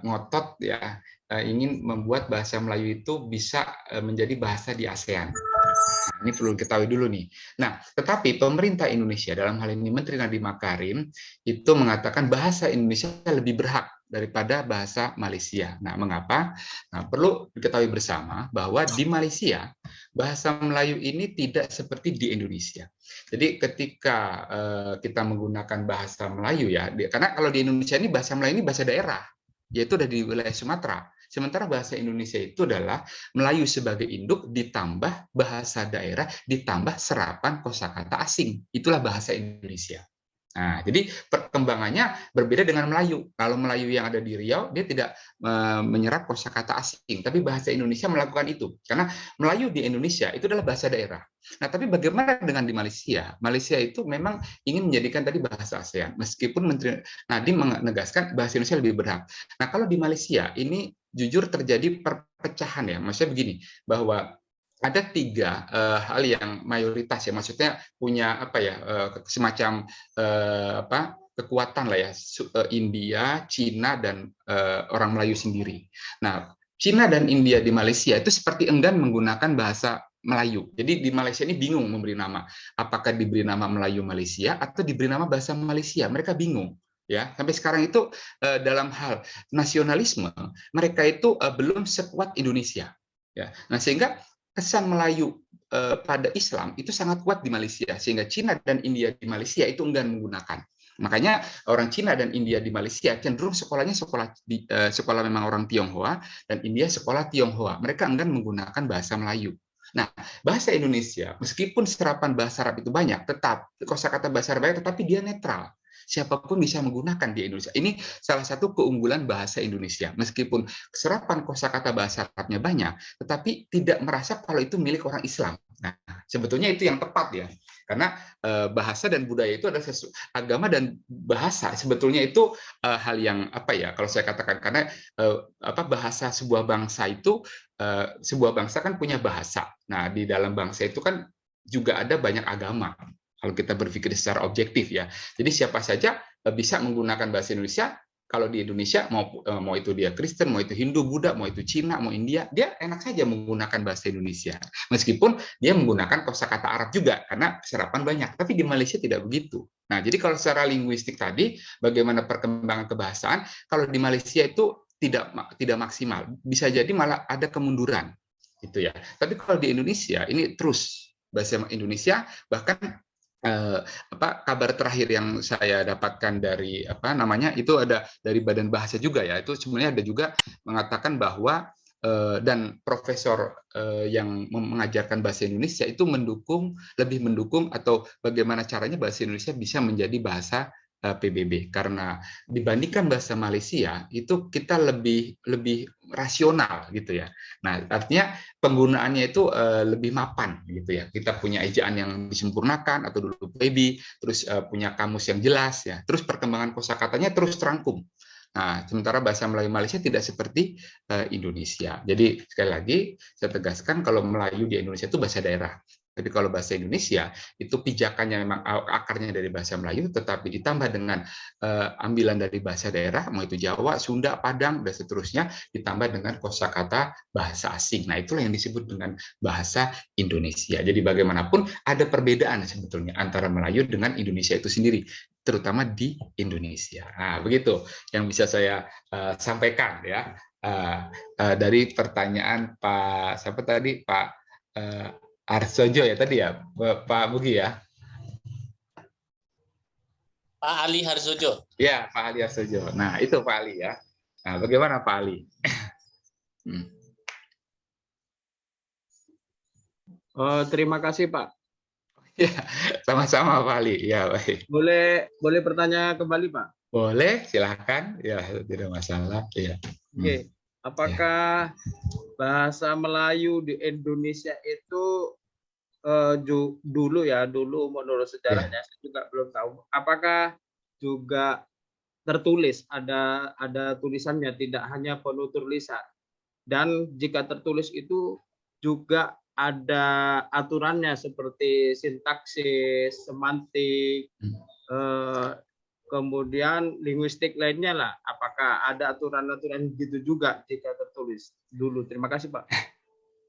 B: ngotot ya ingin membuat bahasa Melayu itu bisa menjadi bahasa di ASEAN. Nah, ini perlu diketahui dulu nih. Nah, tetapi pemerintah Indonesia dalam hal ini Menteri Nadiem Makarim itu mengatakan bahasa Indonesia lebih berhak daripada bahasa Malaysia. Nah, mengapa? Nah, perlu diketahui bersama bahwa di Malaysia bahasa Melayu ini tidak seperti di Indonesia. Jadi ketika kita menggunakan bahasa Melayu ya, karena kalau di Indonesia ini bahasa Melayu ini bahasa daerah, yaitu dari wilayah Sumatera. Sementara bahasa Indonesia itu adalah Melayu sebagai induk ditambah bahasa daerah ditambah serapan kosakata asing. Itulah bahasa Indonesia. Nah, jadi perkembangannya berbeda dengan Melayu. Kalau Melayu yang ada di Riau, dia tidak menyerap kosakata asing, tapi bahasa Indonesia melakukan itu. Karena Melayu di Indonesia itu adalah bahasa daerah. Nah, tapi bagaimana dengan di Malaysia? Malaysia itu memang ingin menjadikan tadi bahasa ASEAN, meskipun Menteri Nadiem menegaskan bahasa Indonesia lebih berhak. Nah, kalau di Malaysia ini jujur terjadi perpecahan ya. Maksudnya begini, bahwa ada tiga hal yang mayoritas ya, maksudnya punya apa ya semacam kekuatan lah ya, India, Cina dan orang Melayu sendiri. Nah, Cina dan India di Malaysia itu seperti enggan menggunakan bahasa Melayu. Jadi di Malaysia ini bingung memberi nama, apakah diberi nama Melayu Malaysia atau diberi nama bahasa Malaysia. Mereka bingung. Ya, sampai sekarang itu dalam hal nasionalisme mereka itu belum sekuat Indonesia. Ya, nah sehingga kesan Melayu pada Islam itu sangat kuat di Malaysia, sehingga Cina dan India di Malaysia itu enggan menggunakan. Makanya orang Cina dan India di Malaysia cenderung sekolahnya sekolah memang orang Tionghoa, dan India sekolah Tionghoa. Mereka enggan menggunakan bahasa Melayu. Nah, bahasa Indonesia meskipun serapan bahasa Arab itu banyak, tetap kosakata bahasa Arab banyak, tetapi dia netral. Siapapun bisa menggunakan di Indonesia. Ini salah satu keunggulan bahasa Indonesia. Meskipun serapan kosakata bahasa Arabnya banyak, tetapi tidak merasa kalau itu milik orang Islam. Nah, sebetulnya itu yang tepat ya. Karena bahasa dan budaya itu adalah agama dan bahasa. Sebetulnya itu hal yang apa ya? Kalau saya katakan karena bahasa sebuah bangsa itu sebuah bangsa kan punya bahasa. Nah, di dalam bangsa itu kan juga ada banyak agama. Kalau kita berpikir secara objektif ya. Jadi siapa saja bisa menggunakan bahasa Indonesia. Kalau di Indonesia mau itu dia Kristen, mau itu Hindu, Buddha, mau itu Cina, mau India, dia enak saja menggunakan bahasa Indonesia. Meskipun dia menggunakan kosakata Arab juga karena serapan banyak. Tapi di Malaysia tidak begitu. Nah, jadi kalau secara linguistik tadi bagaimana perkembangan kebahasaan, kalau di Malaysia itu tidak maksimal. Bisa jadi malah ada kemunduran gitu ya. Tapi kalau di Indonesia ini terus bahasa Indonesia, bahkan kabar terakhir yang saya dapatkan dari itu ada dari Badan Bahasa juga ya, itu sebenarnya ada juga mengatakan bahwa dan profesor yang mengajarkan bahasa Indonesia itu lebih mendukung atau bagaimana caranya bahasa Indonesia bisa menjadi bahasa PBB, karena dibandingkan bahasa Malaysia itu kita lebih rasional gitu ya. Nah, artinya penggunaannya itu lebih mapan gitu ya. Kita punya ejaan yang disempurnakan atau dulu baby, terus punya kamus yang jelas ya. Terus perkembangan kosakatanya terus terangkum. Nah, sementara bahasa Melayu Malaysia tidak seperti Indonesia. Jadi sekali lagi saya tegaskan kalau Melayu di Indonesia itu bahasa daerah. Tapi kalau bahasa Indonesia itu pijakannya memang akarnya dari bahasa Melayu, tetapi ditambah dengan ambilan dari bahasa daerah, mau itu Jawa, Sunda, Padang, dan seterusnya, ditambah dengan kosakata bahasa asing. Nah, itulah yang disebut dengan bahasa Indonesia. Jadi bagaimanapun ada perbedaan sebetulnya antara Melayu dengan Indonesia itu sendiri, terutama di Indonesia. Nah, begitu yang bisa saya sampaikan ya dari pertanyaan Pak siapa tadi, Pak Arsojo ya tadi ya, Pak Bugi ya.
G: Pak Ali Harsojo.
B: Ya, Pak Ali Harsojo. Nah, itu Pak Ali ya. Nah, bagaimana Pak Ali?
H: Terima kasih Pak.
B: Ya, sama-sama Pak Ali. Ya, baik.
H: Boleh bertanya kembali Pak?
B: Boleh, silakan. Ya, tidak masalah. Ya.
H: Oke. Apakah bahasa Melayu di Indonesia itu dulu menurut sejarahnya saya juga belum tahu. Apakah juga tertulis ada tulisannya, tidak hanya penutur lisan? Dan jika tertulis itu juga ada aturannya seperti sintaksis, semantik, kemudian linguistik lainnya lah. Apakah ada aturan-aturan gitu juga jika tertulis dulu? Terima kasih, Pak.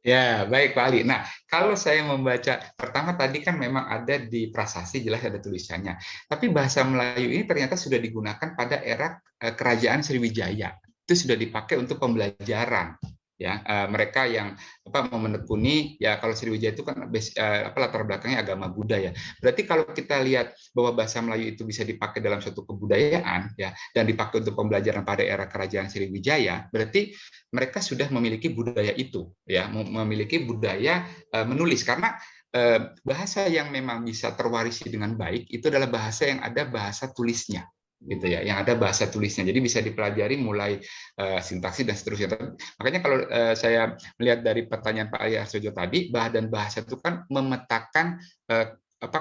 B: Ya, baik Pak Ali. Nah, kalau saya membaca, pertama tadi kan memang ada di prasasti, jelas ada tulisannya. Tapi bahasa Melayu ini ternyata sudah digunakan pada era Kerajaan Sriwijaya. Itu sudah dipakai untuk pembelajaran. Ya, mereka yang mau menekuni, ya kalau Sriwijaya itu kan latar belakangnya agama Buddha ya. Berarti kalau kita lihat bahwa bahasa Melayu itu bisa dipakai dalam suatu kebudayaan ya, dan dipakai untuk pembelajaran pada era Kerajaan Sriwijaya, berarti mereka sudah memiliki budaya itu ya, memiliki budaya menulis, karena bahasa yang memang bisa terwarisi dengan baik itu adalah bahasa yang ada bahasa tulisnya gitu ya, yang ada bahasa tulisnya, jadi bisa dipelajari mulai sintaksis dan seterusnya. Makanya kalau saya melihat dari pertanyaan Pak Ali Harsojo tadi, dan bahasa itu kan memetakan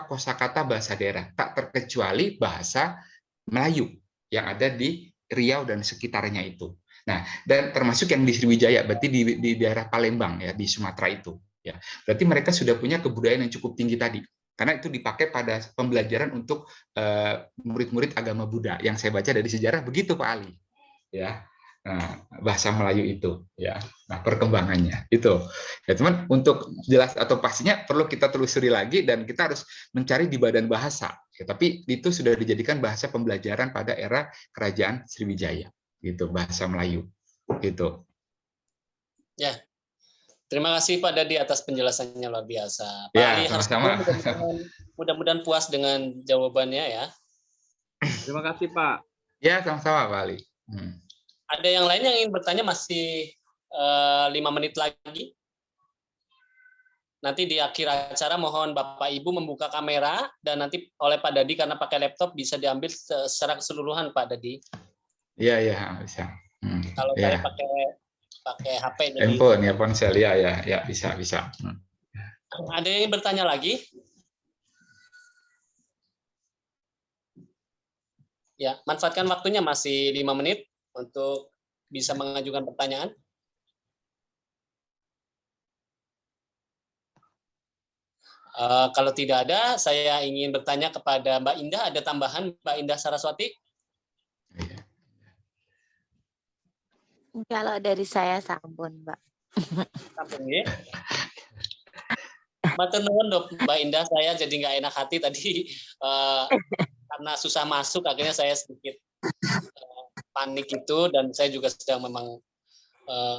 B: kosakata bahasa daerah, tak terkecuali bahasa Melayu yang ada di Riau dan sekitarnya itu. Nah, dan termasuk yang di Sriwijaya, berarti di daerah Palembang ya, di Sumatera itu ya. Berarti mereka sudah punya kebudayaan yang cukup tinggi tadi. Karena itu dipakai pada pembelajaran untuk murid-murid agama Buddha. Yang saya baca dari sejarah begitu Pak Ali, ya. Nah, bahasa Melayu itu, ya. Nah, perkembangannya itu. Ya, teman, untuk jelas atau pastinya perlu kita telusuri lagi dan kita harus mencari di badan bahasa. Ya, tapi itu sudah dijadikan bahasa pembelajaran pada era Kerajaan Sriwijaya, gitu, bahasa Melayu, gitu.
G: Ya. Terima kasih Pak Dadi atas penjelasannya luar biasa. Pak
B: Ya,
G: Ali
B: sama-sama.
G: Mudah-mudahan puas dengan jawabannya ya.
H: Terima kasih Pak.
B: Ya, sama-sama Pak Ali.
G: Ada yang lain yang ingin bertanya, masih 5 menit lagi. Nanti di akhir acara mohon Bapak Ibu membuka kamera dan nanti oleh Pak Dadi karena pakai laptop bisa diambil secara keseluruhan Pak Dadi.
B: Iya, bisa.
G: Kalau saya pakai HP jadi
B: handphone ya, ponsel ya bisa.
G: Ada yang ingin bertanya lagi? Ya, manfaatkan waktunya, masih 5 menit untuk bisa mengajukan pertanyaan. Kalau tidak ada, saya ingin bertanya kepada Mbak Indah. Ada tambahan Mbak Indah Saraswati?
F: Kalau dari saya sampun, Mbak.
G: Sampun ya. Matur nuwun Mbak Indah, saya jadi nggak enak hati tadi karena susah masuk, akhirnya saya sedikit panik itu, dan saya juga sedang memang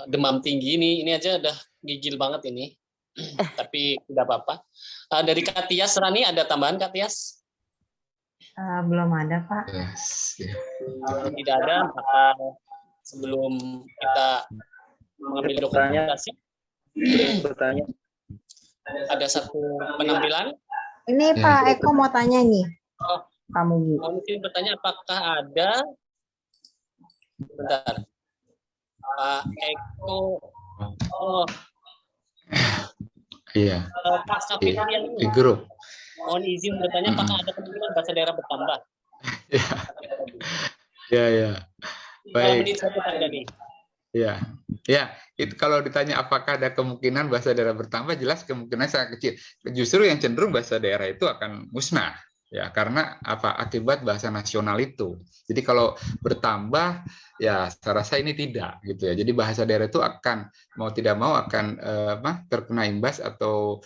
G: demam tinggi ini aja udah gigil banget ini. Tapi tidak apa-apa. Dari Kak Tias Rani ada tambahan Kak Tias?
I: Belum ada Pak.
G: Tidak ada, maka sebelum kita mengambil dokumentasi,
H: bertanya.
G: Ada satu penampilan.
I: Ini Pak Eko mau tanya nih.
G: Oh,
I: Pak Mugi.
G: mungkin bertanya apakah ada. Bentar. Pak Eko. Oh.
B: Iya.
G: Pak Safirian
B: di grup.
G: Mohon izin bertanya apakah ada kemungkinan bahasa daerah bertambah?
B: Ya. Baik.
G: Menit satu tanda nih.
B: Ya, itu kalau ditanya apakah ada kemungkinan bahasa daerah bertambah, jelas kemungkinan sangat kecil. Justru yang cenderung bahasa daerah itu akan musnah, ya, karena apa? Akibat bahasa nasional itu. Jadi kalau bertambah, ya saya rasa ini tidak, gitu ya. Jadi bahasa daerah itu akan mau tidak mau akan terkena imbas atau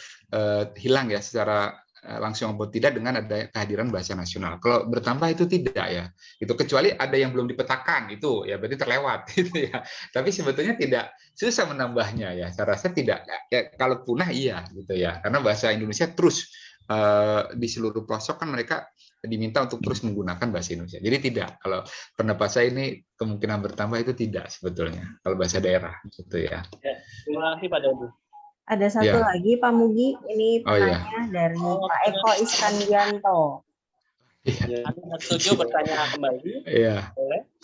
B: hilang ya secara langsung maupun tidak dengan ada kehadiran bahasa nasional. Kalau bertambah itu tidak ya, itu kecuali ada yang belum dipetakan itu ya berarti terlewat gitu ya. Tapi sebetulnya tidak susah menambahnya ya. Saya rasa tidak. Ya, kalau punah iya gitu ya, karena bahasa Indonesia terus di seluruh pelosok kan mereka diminta untuk terus menggunakan bahasa Indonesia. Jadi tidak. Kalau pendapat saya ini kemungkinan bertambah itu tidak sebetulnya kalau bahasa daerah gitu ya.
G: Terima kasih Pak Dodi.
I: Ada satu lagi Pak Mugi, ini pertanyaan dari Pak Eko Iskandianto.
G: Setuju bertanya kembali.
B: Iya.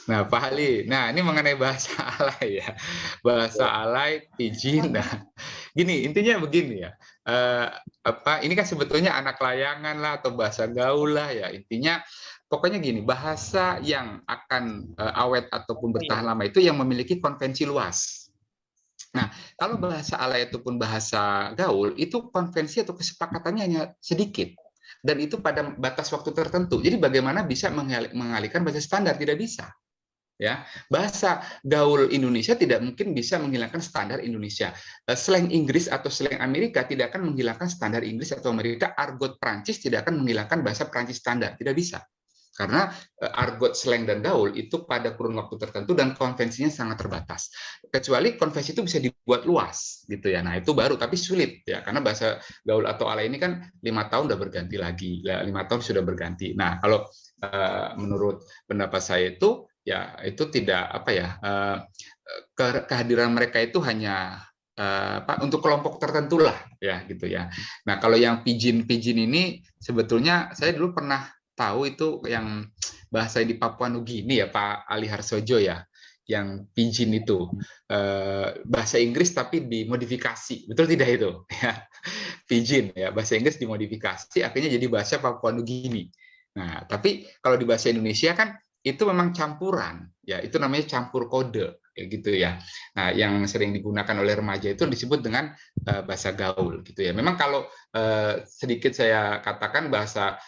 B: Nah, Pak Ali. Nah, ini mengenai bahasa alay ya. Bahasa alay, pidgin. Nah, gini, intinya begini ya. Ini kan sebetulnya anak layangan lah atau bahasa gaul lah ya. Intinya pokoknya gini, bahasa yang akan awet ataupun bertahan lama itu yang memiliki konvensi luas. Nah, kalau bahasa alay ataupun bahasa gaul itu konvensi atau kesepakatannya hanya sedikit. dan itu pada batas waktu tertentu. Jadi bagaimana bisa mengalihkan bahasa standar? Tidak bisa. Ya, bahasa gaul Indonesia tidak mungkin bisa menghilangkan standar Indonesia. Slang Inggris atau slang Amerika tidak akan menghilangkan standar Inggris atau Amerika. Argot Prancis tidak akan menghilangkan bahasa Prancis standar. Tidak bisa. Karena argot, slang, dan gaul itu pada kurun waktu tertentu dan konvensinya sangat terbatas. Kecuali konvensi itu bisa dibuat luas, gitu ya. Nah itu baru, tapi sulit ya, karena bahasa gaul atau alay ini kan 5 tahun udah berganti lagi, 5 tahun sudah berganti. Nah kalau menurut pendapat saya itu ya itu tidak kehadiran mereka itu hanya untuk kelompok tertentu lah ya gitu ya. Nah kalau yang pidgin ini sebetulnya saya dulu pernah tahu itu yang bahasa di Papua Nugini ya Pak Ali Harsojo ya, yang pidgin itu bahasa Inggris tapi dimodifikasi, betul tidak itu ya, pidgin ya bahasa Inggris dimodifikasi akhirnya jadi bahasa Papua Nugini. Nah tapi kalau di bahasa Indonesia kan itu memang campuran, ya itu namanya campur kode, ya gitu ya. Nah, yang sering digunakan oleh remaja itu disebut dengan bahasa gaul, gitu ya. Memang kalau sedikit saya katakan bahasa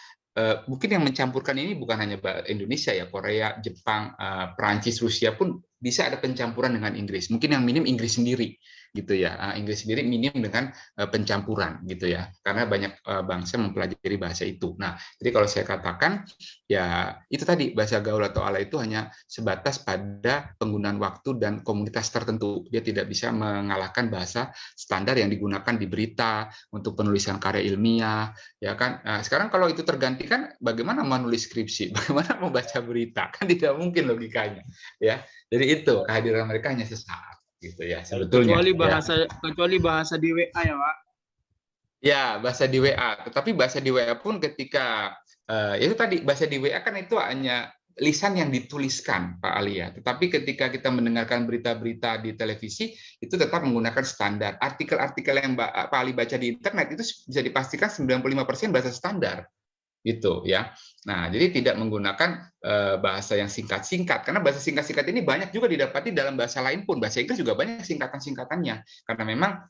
B: mungkin yang mencampurkan ini bukan hanya Indonesia ya, Korea, Jepang, Perancis, Rusia pun bisa ada pencampuran dengan Inggris. Mungkin yang minim Inggris sendiri, gitu ya. Inggris sendiri minim dengan pencampuran, gitu ya. Karena banyak bangsa mempelajari bahasa itu. Nah, jadi kalau saya katakan ya itu tadi bahasa gaul atau alay itu hanya sebatas pada penggunaan waktu dan komunitas tertentu. Dia tidak bisa mengalahkan bahasa standar yang digunakan di berita untuk penulisan karya ilmiah, ya kan. Nah, sekarang kalau itu terganti kan bagaimana menulis skripsi, bagaimana membaca berita, kan tidak mungkin logikanya, ya. Jadi itu kehadiran mereka hanya sesaat, gitu ya sebetulnya.
H: Kecuali bahasa di WA ya Pak.
B: Ya bahasa di WA, tetapi bahasa di WA pun ketika itu tadi bahasa di WA kan itu hanya lisan yang dituliskan Pak Ali ya. Tetapi ketika kita mendengarkan berita-berita di televisi itu tetap menggunakan standar. Artikel-artikel yang Pak Ali baca di internet itu bisa dipastikan 95% bahasa standar. Gitu ya. Nah, jadi tidak menggunakan bahasa yang singkat-singkat karena bahasa singkat-singkat ini banyak juga didapati dalam bahasa lain pun. Bahasa Inggris juga banyak singkatan-singkatannya karena memang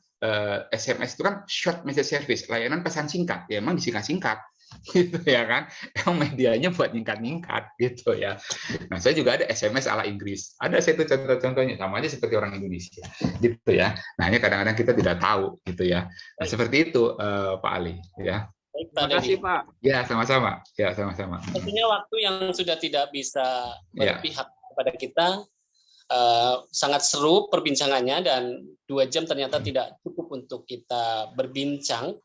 B: SMS itu kan short message service, layanan pesan singkat. Ya memang disingkat-singkat gitu ya kan. Emang medianya buat nyingkat-nyingkat gitu ya. Nah, saya juga ada SMS ala Inggris. Ada saya itu contoh-contohnya sama aja seperti orang Indonesia gitu ya. Nah, ini kadang-kadang kita tidak tahu gitu ya. Nah, seperti itu Pak Ali ya.
H: Terima kasih Pak.
B: Ya sama-sama. Ya sama-sama.
G: Tentunya waktu yang sudah tidak bisa berpihak kepada kita, sangat seru perbincangannya dan 2 jam ternyata tidak cukup untuk kita berbincang.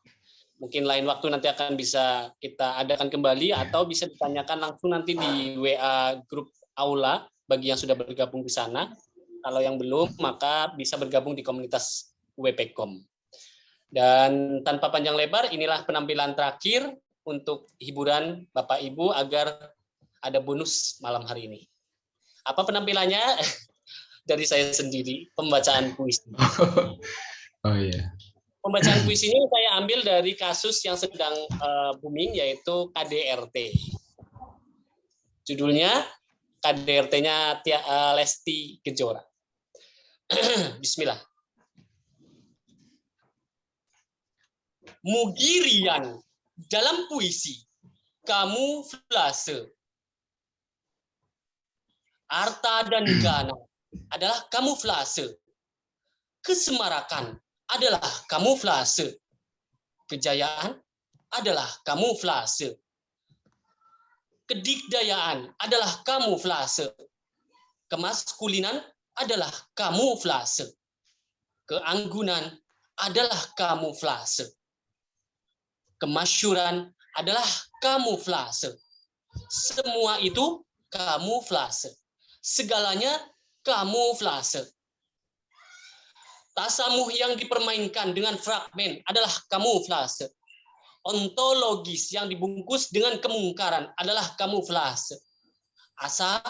G: Mungkin lain waktu nanti akan bisa kita adakan kembali atau bisa ditanyakan langsung nanti di WA grup Aula bagi yang sudah bergabung di sana. Kalau yang belum maka bisa bergabung di komunitas WPCOM. Dan tanpa panjang lebar, inilah penampilan terakhir untuk hiburan Bapak Ibu agar ada bonus malam hari ini. Apa penampilannya? Dari saya sendiri, pembacaan puisi.
B: Oh iya.
G: Pembacaan puisi ini saya ambil dari kasus yang sedang booming, yaitu KDRT. Judulnya KDRT-nya Lesti Kejora. Bismillah. Mugirian dalam puisi, kamuflase. Arta dan Gana adalah kamuflase. Kesemarakan adalah kamuflase. Kejayaan adalah kamuflase. Kedikdayaan adalah kamuflase. Kemaskulinan adalah kamuflase. Keanggunan adalah kamuflase. Kemasyuran adalah kamuflase. Semua itu kamuflase. Segalanya kamuflase. Tasamuh yang dipermainkan dengan fragmen adalah kamuflase. Ontologis yang dibungkus dengan kemungkaran adalah kamuflase. Asa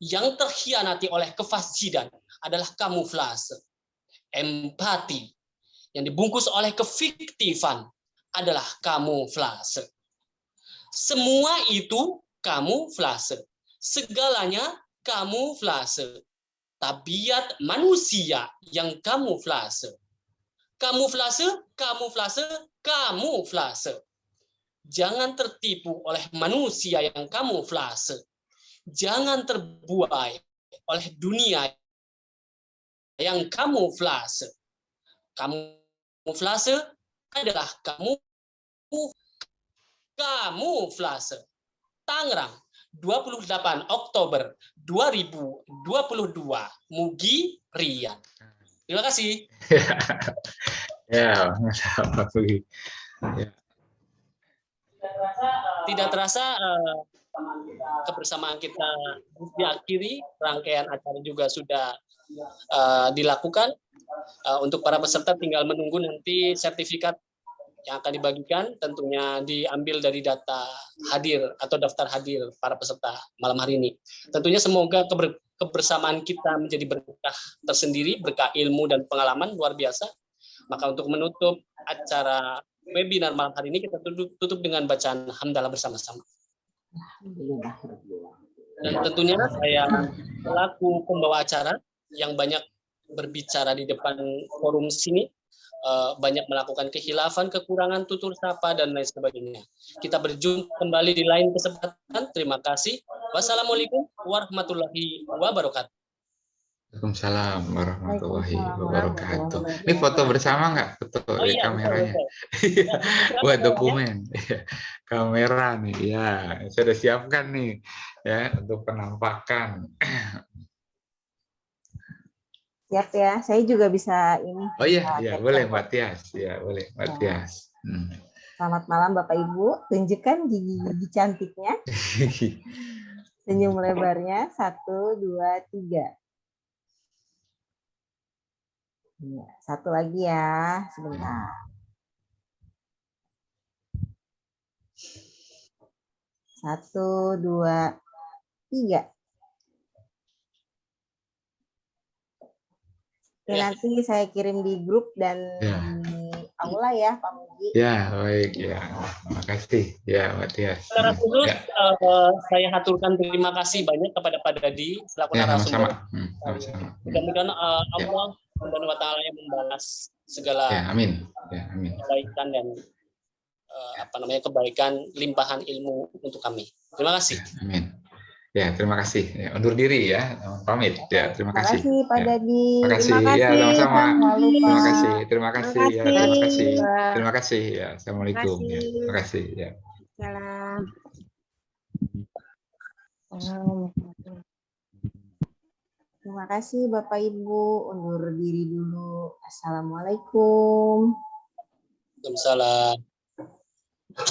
G: yang terkhianati oleh kefasidan adalah kamuflase. Empati yang dibungkus oleh kefiktifan adalah kamuflase. Semua itu kamuflase. Segalanya kamuflase. Tabiat manusia yang kamuflase. Kamuflase, kamuflase, kamuflase. Jangan tertipu oleh manusia yang kamuflase. Jangan terbuai oleh dunia yang kamuflase. Kamuflase adalah kamuflase. Tangerang, 28 Oktober 2022. Mugi Rian. Terima kasih.
B: Ya, Pak Mugi. Ya.
G: Tidak terasa kebersamaan kita diakhiri, rangkaian acara juga sudah dilakukan. Untuk para peserta tinggal menunggu nanti sertifikat yang akan dibagikan, tentunya diambil dari data hadir atau daftar hadir para peserta malam hari ini. Tentunya semoga kebersamaan kita menjadi berkah tersendiri, berkah ilmu dan pengalaman luar biasa. Maka untuk menutup acara webinar malam hari ini, kita tutup dengan bacaan hamdalah bersama-sama. Dan tentunya saya selaku pembawa acara yang banyak berbicara di depan forum sini, banyak melakukan kehilafan, kekurangan, tutur sapa, dan lain sebagainya. Kita berjumpa kembali di lain kesempatan. Terima kasih. Wassalamualaikum warahmatullahi wabarakatuh.
B: Waalaikumsalam warahmatullahi wabarakatuh. Ini foto bersama nggak? Foto kameranya. Buat dokumen. Kamera nih, ya. Saya sudah siapkan nih, ya, untuk penampakan.
I: Siap ya, saya juga bisa ini.
B: Oh iya, ya boleh Mbak Tias, ya boleh Mbak Tias.
I: Selamat malam Bapak Ibu, tunjukkan gigi cantiknya. Senyum lebarnya, 1, 2, 3. Ya, satu lagi ya, sebentar. Satu, 2, 3. Oke, nanti saya kirim di grup dan di aula ya, Pak Mugi.
B: Ya, baik ya. Terima kasih ya, Mbak Tias.
G: Secara khusus, saya haturkan terima kasih banyak kepada Pak Dadi selaku narasumber. Mudah-mudahan Allah Subhanahu wa Ta'ala yang membalas segala kebaikan dan kebaikan limpahan ilmu untuk kami. Terima kasih.
B: Amin. Ya, terima kasih. Ya, undur diri ya, pamit. Ya, terima kasih.
I: Terima kasih Pak Dadi.
B: Terima kasih. Ya, sama-sama. Terima kasih. Terima kasih. Ya, terima kasih. Terima kasih. Ya, assalamualaikum. Ya, terima kasih. Ya.
F: Salam.
I: Terima kasih Bapak Ibu. Undur diri dulu. Assalamualaikum.
G: Waalaikumsalam.